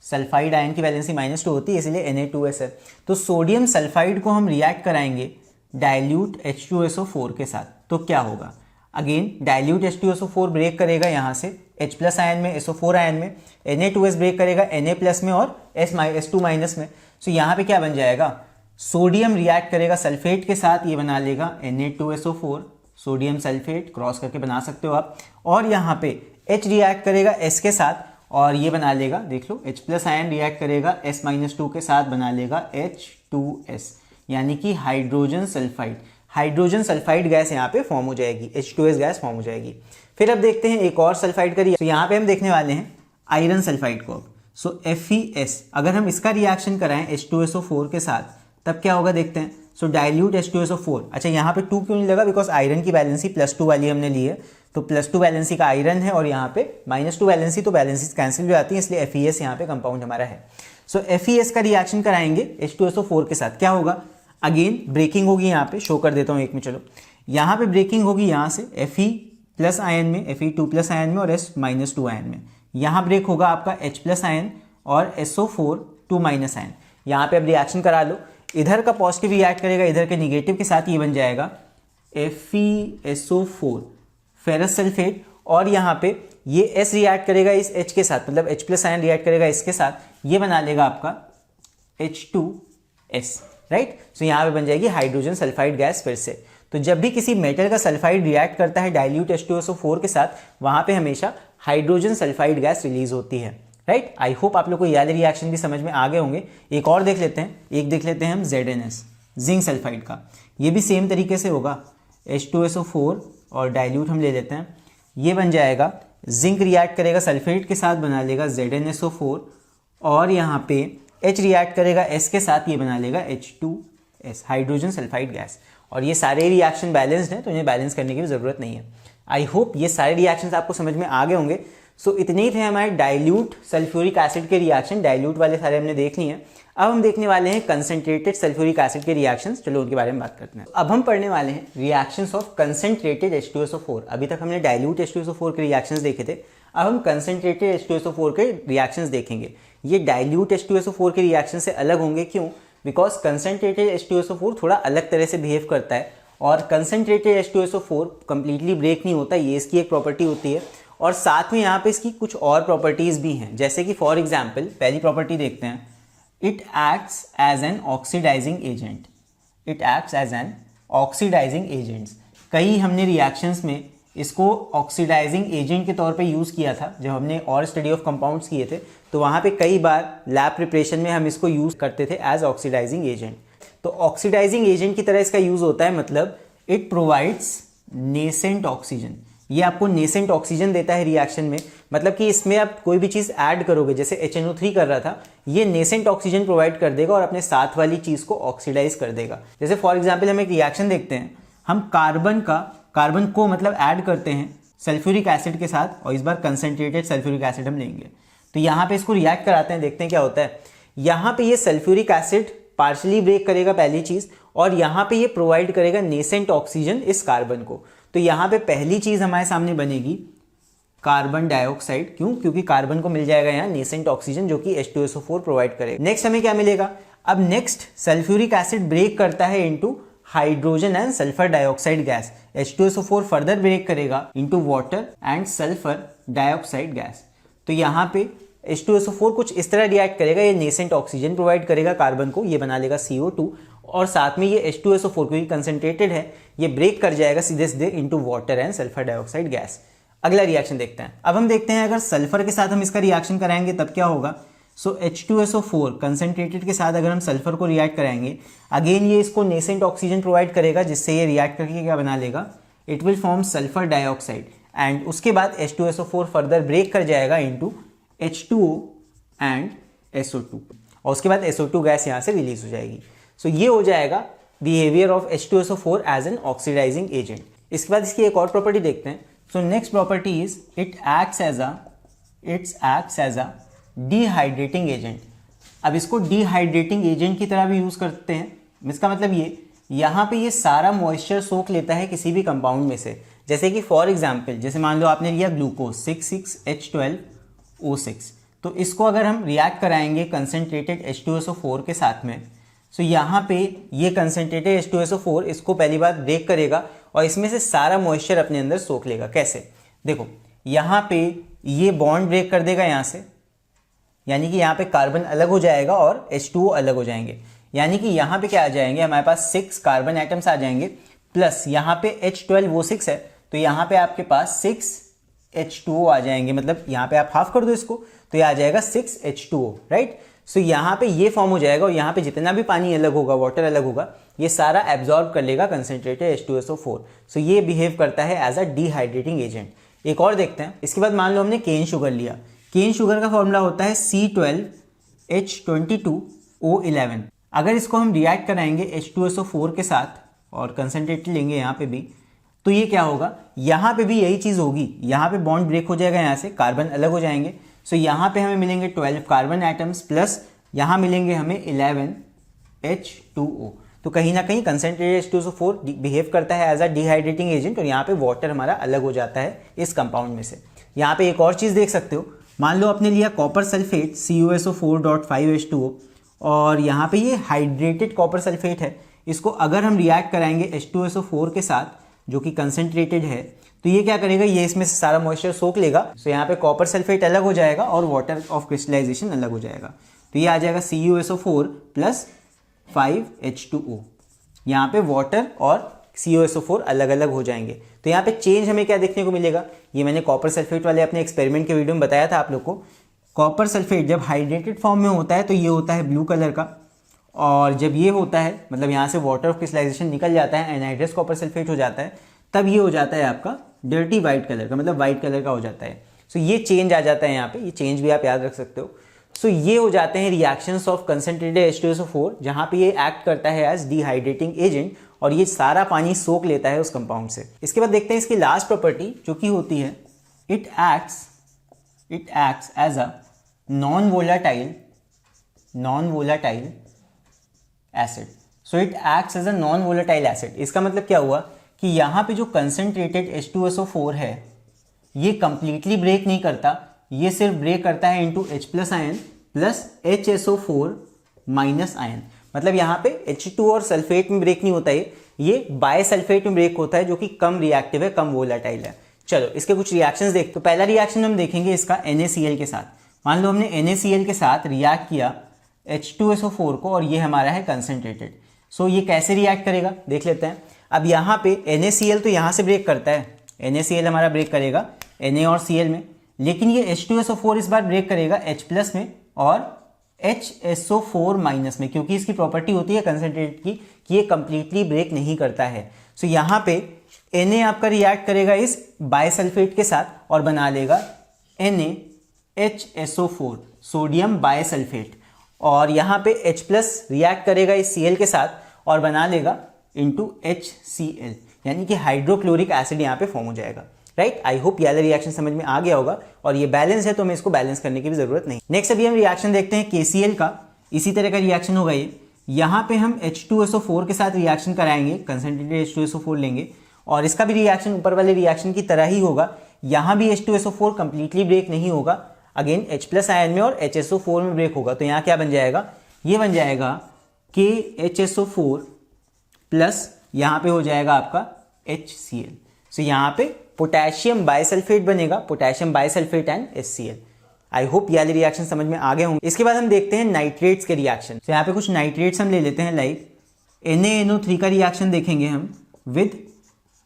सल्फाइड आयन की वैलेंसी -2 होती है, इसलिए Na2S है। तो सोडियम सल्फाइड को हम रिएक्ट कराएंगे डाइल्यूट H2SO4 के साथ, तो क्या होगा? अगेन डाइल्यूट H2SO4 ब्रेक करेगा यहाँ से H+ आयन में, SO4 आयन में, Na2S ब्रेक करेगा Na+ में और S2- में। सो यहाँ पे क्या बन जाएगा? सोडियम रिएक्ट करेगा सल्फेट के साथ, ये बना लेगा Na2SO4, सोडियम सल्फेट क्रॉस करके बना सकते हो आप। और यहाँ पे H रिएक्ट करेगा S के साथ और ये बना लेगा, देख लो, H+ आयन रिएक्ट करेगा S-2 के साथ, बना लेगा H2S, यानी कि hydrogen sulphide. Hydrogen sulphide gas यहाँ पे फॉर्म हो जाएगी, H2S गैस फॉर्म हो जाएगी। फिर अब देखते हैं एक और सल्फाइड का रिएक्शन। तो यहाँ पे हम देखने वाले हैं आयरन सल्फाइड को। सो FeS, अगर हम इसका रिएक्शन कराएं H2SO4 के साथ तब क्या होगा देखते हैं। सो डाइल्यूट H2SO4, अच्छा यहाँ पे 2 क्यों नहीं लगा? बिकॉज आयरन की बैलेंसी +2 वाली हमने ली है, तो +2 बैलेंसी का आयरन है और यहाँ पे -2 बैलेंसी, तो बैलेंसीज कैंसिल हो जाती है, इसलिए FeS यहाँ पे कंपाउंड हमारा है। सो FeS का रिएक्शन कराएंगे H2SO4 के साथ, क्या होगा? अगेन ब्रेकिंग होगी, यहाँ पे शो कर देता हूँ एक में, चलो यहाँ पे ब्रेकिंग होगी यहाँ से Fe+ आयन में, Fe2+ आयन में और S-2 आयन में। यहाँ ब्रेक होगा आपका H+ आयन और SO4 2- आयन। यहाँ पे अब रिएक्शन करा लो, इधर का पॉजिटिव रिएक्ट करेगा इधर के निगेटिव के साथ, ये बन जाएगा FeSO4 फेरस सल्फेट, और यहाँ पे ये S रिएक्ट करेगा इस H के साथ, मतलब H+ आयन रिएक्ट करेगा इसके साथ, ये बना लेगा आपका H2S, राइट। सो यहाँ पे बन जाएगी हाइड्रोजन सल्फाइड गैस फिर से। तो जब भी किसी मेटल का सल्फाइड रिएक्ट करता है डाइल्यूट H2SO4 के साथ, वहां पे हमेशा हाइड्रोजन सल्फाइड गैस रिलीज होती है, राइट। आई होप आप लोग को ये रिएक्शन भी समझ में आ गए होंगे। एक और देख लेते हैं, एक देख लेते हैं हम ZnS, जिंक सल्फाइड का। ये भी सेम तरीके से होगा, H2SO4 और डाइल्यूट हम ले लेते हैं, ये बन जाएगा, जिंक रिएक्ट करेगा सल्फेट के साथ, बना लेगा ZnSO4, और यहाँ पे H रिएक्ट करेगा S के साथ, ये बना लेगा H2S, हाइड्रोजन सल्फाइड गैस। और ये सारे रिएक्शन बैलेंस्ड हैं, तो इन्हें बैलेंस करने की भी जरूरत नहीं है। आई होप ये सारे रिएक्शंस आपको समझ में आ गए होंगे। सो इतने ही थे हमारे डाइल्यूट सल्फ्यूरिक एसिड के रिएक्शन, डाइल्यूट वाले सारे हमने देख लिए हैं। अब हम देखने वाले हैं कंसंट्रेटेड सल्फ्यूरिक एसिड के रिएक्शंस, चलो उनके बारे में बात करते हैं। अब हम पढ़ने वाले हैं रिएक्शंस ऑफ कंसंट्रेटेड H2SO4। अभी तक हमने डाइल्यूट H2SO4 के रिएक्शंस देखे थे, अब हम कंसंट्रेटेड H2SO4 के रिएक्शंस देखेंगे। ये डाइल्यूट H2SO4 के रिएक्शन से अलग होंगे, क्यों? बिकॉज कंसंट्रेटेड H2SO4 थोड़ा अलग तरह से बिहेव करता है, और कंसंट्रेटेड H2SO4 कंप्लीटली ब्रेक नहीं होता, ये इसकी एक प्रॉपर्टी होती है। और साथ में यहाँ पे इसकी कुछ और प्रॉपर्टीज भी हैं, जैसे कि फॉर एग्जाम्पल पहली प्रॉपर्टी देखते हैं, it acts as an oxidising agent. It acts as an oxidising agents. कई हमने रिएक्शंस में इसको ऑक्सीडाइजिंग एजेंट के तौर पे यूज़ किया था, जब हमने और स्टडी ऑफ कंपाउंड्स किए थे, तो वहाँ पे कई बार लैब प्रिपरेशन में हम इसको यूज़ करते थे एज ऑक्सीडाइजिंग एजेंट। तो ऑक्सीडाइजिंग एजेंट की तरह इसका यूज़ होता है, मतलब इट प्रोवाइड्स नेसेंट ऑक्सीजन। ये आपको नेसेंट ऑक्सीजन देता है रिएक्शन में, मतलब कि इसमें आप कोई भी चीज़ ऐड करोगे, जैसे HNO3 कर रहा था, ये नेसेंट ऑक्सीजन प्रोवाइड कर देगा और अपने साथ वाली चीज़ को ऑक्सीडाइज कर देगा। जैसे फॉर एग्जाम्पल हम एक रिएक्शन देखते हैं, हम कार्बन को मतलब ऐड करते हैं सल्फ्यूरिक एसिड के साथ, और इस बार कंसंट्रेटेड सल्फ्यूरिक एसिड हम लेंगे, तो यहाँ पे इसको रिएक्ट कराते हैं, देखते हैं क्या होता है। यहाँ पे ये सल्फ्यूरिक एसिड पार्शली ब्रेक करेगा पहली चीज़, और यहाँ पे ये प्रोवाइड करेगा नेसेंट ऑक्सीजन इस कार्बन को। तो यहाँ पे पहली चीज़ हमारे सामने बनेगी कार्बन डाइऑक्साइड, क्यों? क्योंकि कार्बन को मिल जाएगा यहाँ नेसेंट ऑक्सीजन जो कि H2SO4 प्रोवाइड करेगा। नेक्स्ट हमें क्या मिलेगा? अब नेक्स्ट सल्फ्यूरिक एसिड ब्रेक करता है into hydrogen and sulphur dioxide gas. H2SO4 further break करेगा into water and sulphur dioxide gas. तो यहाँ पे H2SO4 कुछ इस तरह रिएक्ट करेगा, ये नेसेंट ऑक्सीजन प्रोवाइड करेगा कार्बन को, ये बना लेगा CO2, और साथ में ये H2SO4 क्योंकि कंसंट्रेटेड है, ये ब्रेक कर जाएगा सीधे सीधे into water and sulphur dioxide gas. अगला रिएक्शन देखते हैं। अब हम देखते हैं अगर सल्फर के साथ हम इसका रिएक्शन कराएंगे तब क्या होगा। सो H2SO4 कंसंट्रेटेड के साथ अगर हम सल्फर को रिएक्ट कराएंगे, अगेन ये इसको नेसेंट ऑक्सीजन प्रोवाइड करेगा, जिससे ये रिएक्ट करके क्या बना लेगा, it will form sulphur dioxide, and उसके बाद H2SO4 फर्दर ब्रेक कर जाएगा इनटू H2O एंड SO2 और उसके बाद SO2 गैस यहाँ से रिलीज हो जाएगी। सो ये हो जाएगा behaviour of H2SO4 as an oxidising agent. इसके बाद इसकी एक और प्रॉपर्टी देखते हैं। So next property is it acts as a dehydrating agent. अब इसको डिहाइड्रेटिंग एजेंट की तरह भी यूज करते हैं। इसका मतलब ये यहाँ पे ये सारा मॉइस्चर सोख लेता है किसी भी कंपाउंड में से। जैसे कि फॉर एग्जाम्पल, जैसे मान लो आपने लिया ग्लूकोज 6,6H12O6, तो इसको अगर हम रिएक्ट कराएंगे कंसनट्रेटेड H2SO4 के साथ में, तो यहाँ पे ये कंसनट्रेटेड H2SO4 इसको पहली बार ब्रेक करेगा और इसमें से सारा मॉइस्चर अपने अंदर सोख लेगा। कैसे? देखो, यहाँ पे ये बॉन्ड ब्रेक कर देगा यहाँ से, यानी कि यहाँ पे कार्बन अलग हो जाएगा और H2O अलग हो जाएंगे, यानी कि यहाँ पे क्या आ जाएंगे, हमारे पास 6 कार्बन एटम्स आ जाएंगे, प्लस यहाँ पे H12O6 है तो यहाँ पे आपके पास 6H2O आ जाएंगे। मतलब यहाँ पे आप हाफ कर दो इसको तो ये आ जाएगा 6H2O, राइट। सो यहाँ पे ये फॉर्म हो जाएगा और यहाँ पे जितना भी पानी अलग होगा, वाटर अलग होगा, ये सारा एब्जॉर्ब कर लेगा कंसनट्रेटेड H2SO4। सो ये बिहेव करता है एज अ डिहाइड्रेटिंग एजेंट। एक और देखते हैं। इसके बाद मान लो हमने केन शुगर लिया। केन शुगर का फॉर्मूला होता है C12H22O11। अगर इसको हम रिएक्ट कराएंगे H2SO4 के साथ और कंसनट्रेट लेंगे यहाँ पे भी, तो ये क्या होगा, यहाँ पे भी यही चीज़ होगी। यहाँ पे बॉन्ड ब्रेक हो जाएगा, यहाँ से कार्बन अलग हो जाएंगे। सो यहाँ पे हमें मिलेंगे 12 कार्बन एटम्स प्लस यहाँ मिलेंगे हमें 11H2O। तो कहीं ना कहीं कंसनट्रेटेड H2SO4 बिहेव करता है एज अ डिहाइड्रेटिंग एजेंट और यहाँ पे वाटर हमारा अलग हो जाता है इस कंपाउंड में से। यहाँ पे एक और चीज़ देख सकते हो। मान लो आपने लिया कॉपर सल्फेट CuSO4.5H2O और यहाँ पे ये हाइड्रेटेड कॉपर सल्फेट है। इसको अगर हम रिएक्ट कराएंगे H2SO4 के साथ जो कि कंसनट्रेटेड है, तो ये क्या करेगा, ये इसमें से सारा मॉइस्चर सोख लेगा। सो यहाँ पे कॉपर सल्फेट अलग हो जाएगा और वाटर ऑफ क्रिस्टलाइजेशन अलग हो जाएगा। तो ये आ जाएगा CuSO4 प्लस 5H2O। यहाँ पे वाटर और CuSO4 अलग अलग हो जाएंगे। तो यहाँ पे चेंज हमें क्या देखने को मिलेगा, ये मैंने कॉपर सल्फेट वाले अपने एक्सपेरिमेंट के वीडियो में बताया था आप लोग को। कॉपर सल्फेट जब हाइड्रेटेड फॉर्म में होता है तो ये होता है ब्लू कलर का, और जब ये होता है मतलब यहाँ से वाटर ऑफ क्रिस्टलाइजेशन निकल जाता है, एनहाइड्रस कॉपर सल्फेट हो जाता है, तब ये हो जाता है आपका डर्टी वाइट कलर का, मतलब वाइट कलर का हो जाता है। सो ये चेंज आ जाता है यहाँ पे, ये चेंज भी आप याद रख सकते हो। सो ये हो जाते हैं रिएक्शंस ऑफ कंसनट्रेटेड H2SO4 जहाँ पे ये एक्ट करता है एज डिहाइड्रेटिंग एजेंट और ये सारा पानी सोख लेता है उस कंपाउंड से। इसके बाद देखते हैं इसकी लास्ट प्रॉपर्टी जो कि होती है it acts as a non volatile acid. So it acts as a non volatile acid. इसका मतलब क्या हुआ कि यहाँ पे जो कंसनट्रेटेड H2SO4 है ये कंप्लीटली ब्रेक नहीं करता, ये सिर्फ ब्रेक करता है into H+ ion plus HSO4 minus ion. मतलब यहाँ पे H2 और सल्फेट में ब्रेक नहीं होता, ये बाय सल्फेट में ब्रेक होता है जो कि कम रिएक्टिव है, कम वोलाटाइल है। चलो इसके कुछ रिएक्शंस देख। तो पहला रिएक्शन हम देखेंगे इसका NaCl के साथ। मान लो हमने NaCl के साथ रिएक्ट किया H2SO4 को और ये हमारा है कंसनट्रेटेड। सो ये कैसे रिएक्ट करेगा देख लेते हैं। अब यहाँ पे NaCl तो यहाँ से ब्रेक करता है, NaCl हमारा ब्रेक करेगा Na और Cl में, लेकिन ये H2SO4 इस बार ब्रेक करेगा H+ में और HSO4 माइनस में, क्योंकि इसकी प्रॉपर्टी होती है कंसनट्रेटेड की कि ये कंप्लीटली ब्रेक नहीं करता है। सो यहाँ पे Na आपका रिएक्ट करेगा इस बायसल्फेट के साथ और बना लेगा NaHSO4 सोडियम बायसल्फेट, और यहाँ पे H+ रिएक्ट करेगा इस Cl के साथ और बना लेगा इंटू HCl, यानी कि हाइड्रोक्लोरिक एसिड यहाँ पे फॉर्म हो जाएगा, राइट। आई होप ये वाला रिएक्शन समझ में आ गया होगा और ये बैलेंस है तो हमें इसको बैलेंस करने की भी जरूरत नहीं। नेक्स्ट अभी हम रिएक्शन देखते हैं KCl का। इसी तरह का रिएक्शन होगा ये। यहाँ पे हम H2SO4 के साथ रिएक्शन कराएंगे, कंसनट्रेटेड H2SO4 लेंगे और इसका भी रिएक्शन ऊपर वाले रिएक्शन की तरह ही होगा। यहाँ भी H2SO4 कंप्लीटली ब्रेक नहीं होगा, अगेन H+ आयन में और HSO4 में ब्रेक होगा। तो यहाँ क्या बन जाएगा, ये बन जाएगा KHSO4 प्लस यहाँ पे हो जाएगा आपका HCl। सो यहाँ पे पोटेशियम बायसल्फेट बनेगा, potassium bisulphate and HCl। I hope ये वाले रिएक्शन समझ में आ गए होंगे। इसके बाद हम देखते हैं नाइट्रेट्स के रिएक्शन। तो यहाँ पे कुछ नाइट्रेट्स हम ले लेते हैं, लाइक NaNO3 का रिएक्शन देखेंगे हम विद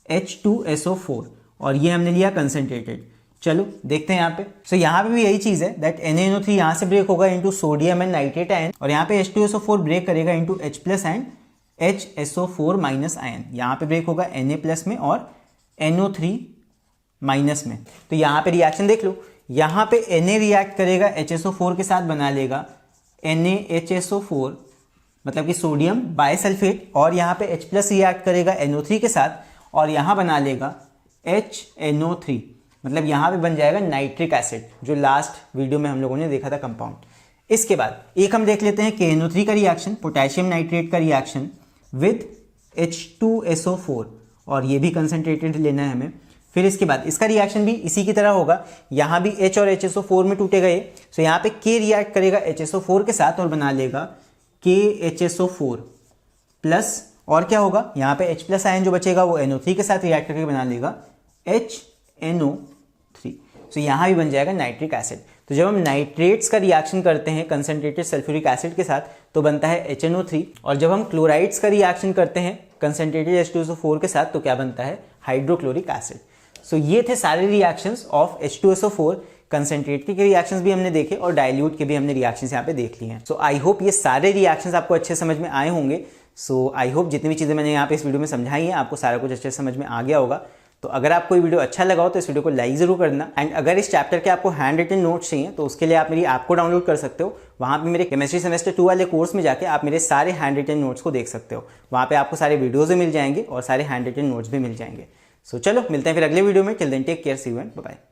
H2SO4 और ये हमने लिया कंसनट्रेटेड। चलो देखते हैं यहाँ पे। सो यहाँ पे भी यही चीज है दैट NaNO3 यहाँ से ब्रेक होगा into sodium and nitrate ion और यहाँ पे H2SO4 ब्रेक करेगा into H+ and HSO4 minus ion. यहाँ पे ब्रेक होगा Na+ में और NO3 माइनस में। तो यहाँ पे रिएक्शन देख लो, यहाँ पे Na रिएक्ट करेगा HSO4 के साथ, बना लेगा NaHSO4 मतलब कि सोडियम बाइसल्फेट, और यहाँ पे H+ रिएक्ट करेगा NO3 के साथ और यहाँ बना लेगा HNO3, मतलब यहाँ पे बन जाएगा नाइट्रिक एसिड, जो लास्ट वीडियो में हम लोगों ने देखा था कंपाउंड। इसके बाद एक हम देख लेते हैं KNO3 का रिएक्शन, पोटेशियम नाइट्रेट का रिएक्शन विद H2SO4, और ये भी कंसनट्रेटेड लेना है हमें। फिर इसके बाद इसका रिएक्शन भी इसी की तरह होगा, यहाँ भी H और HSO4 में टूटेगा ये, सो यहाँ पे K रिएक्ट करेगा HSO4 के साथ और बना लेगा KHSO4 प्लस, और क्या होगा यहाँ पे H+ आयन जो बचेगा वो NO3 के साथ रिएक्ट करके बना लेगा HNO3, सो यहाँ भी बन जाएगा नाइट्रिक एसिड। तो जब हम नाइट्रेट्स का रिएक्शन करते हैं कंसनट्रेटेड सल्फ्यूरिक एसिड के साथ तो बनता है HNO3, और जब हम क्लोराइड्स का रिएक्शन करते हैं कंसनट्रेटेड H2SO4 के साथ तो क्या बनता है, हाइड्रोक्लोरिक एसिड। सो ये थे सारे रिएक्शंस ऑफ H2SO4। कंसनट्रेट के रिएक्शंस भी हमने देखे और डाइल्यूट के भी हमने रिएक्शंस यहाँ पे देख लिए हैं। सो आई होप ये सारे रिएक्शंस आपको अच्छे समझ में आए होंगे। सो आई होप जितनी भी चीज़ें मैंने यहाँ पे इस वीडियो में समझाई हैं आपको सारा कुछ अच्छे से समझ में आ गया होगा। तो अगर आपको ये वीडियो अच्छा लगा हो तो इस वीडियो को लाइक जरूर करना, एंड अगर इस चैप्टर के आपको हैंड रिटन नोट्स चाहिए तो उसके लिए आप मेरी ऐप को डाउनलोड कर सकते हो। वहाँ पे मेरे केमिस्ट्री सेमेस्टर 2 वाले कोर्स में जाके आप मेरे सारे हैंड रिटन नोट्स को देख सकते हो। वहाँ पे आपको सारे वीडियोज भी मिल जाएंगे और सारे हैंड रिटन नोट्स भी मिल जाएंगे। सो चलो मिलते हैं फिर अगले वीडियो में। Till then take care, see you and bye bye.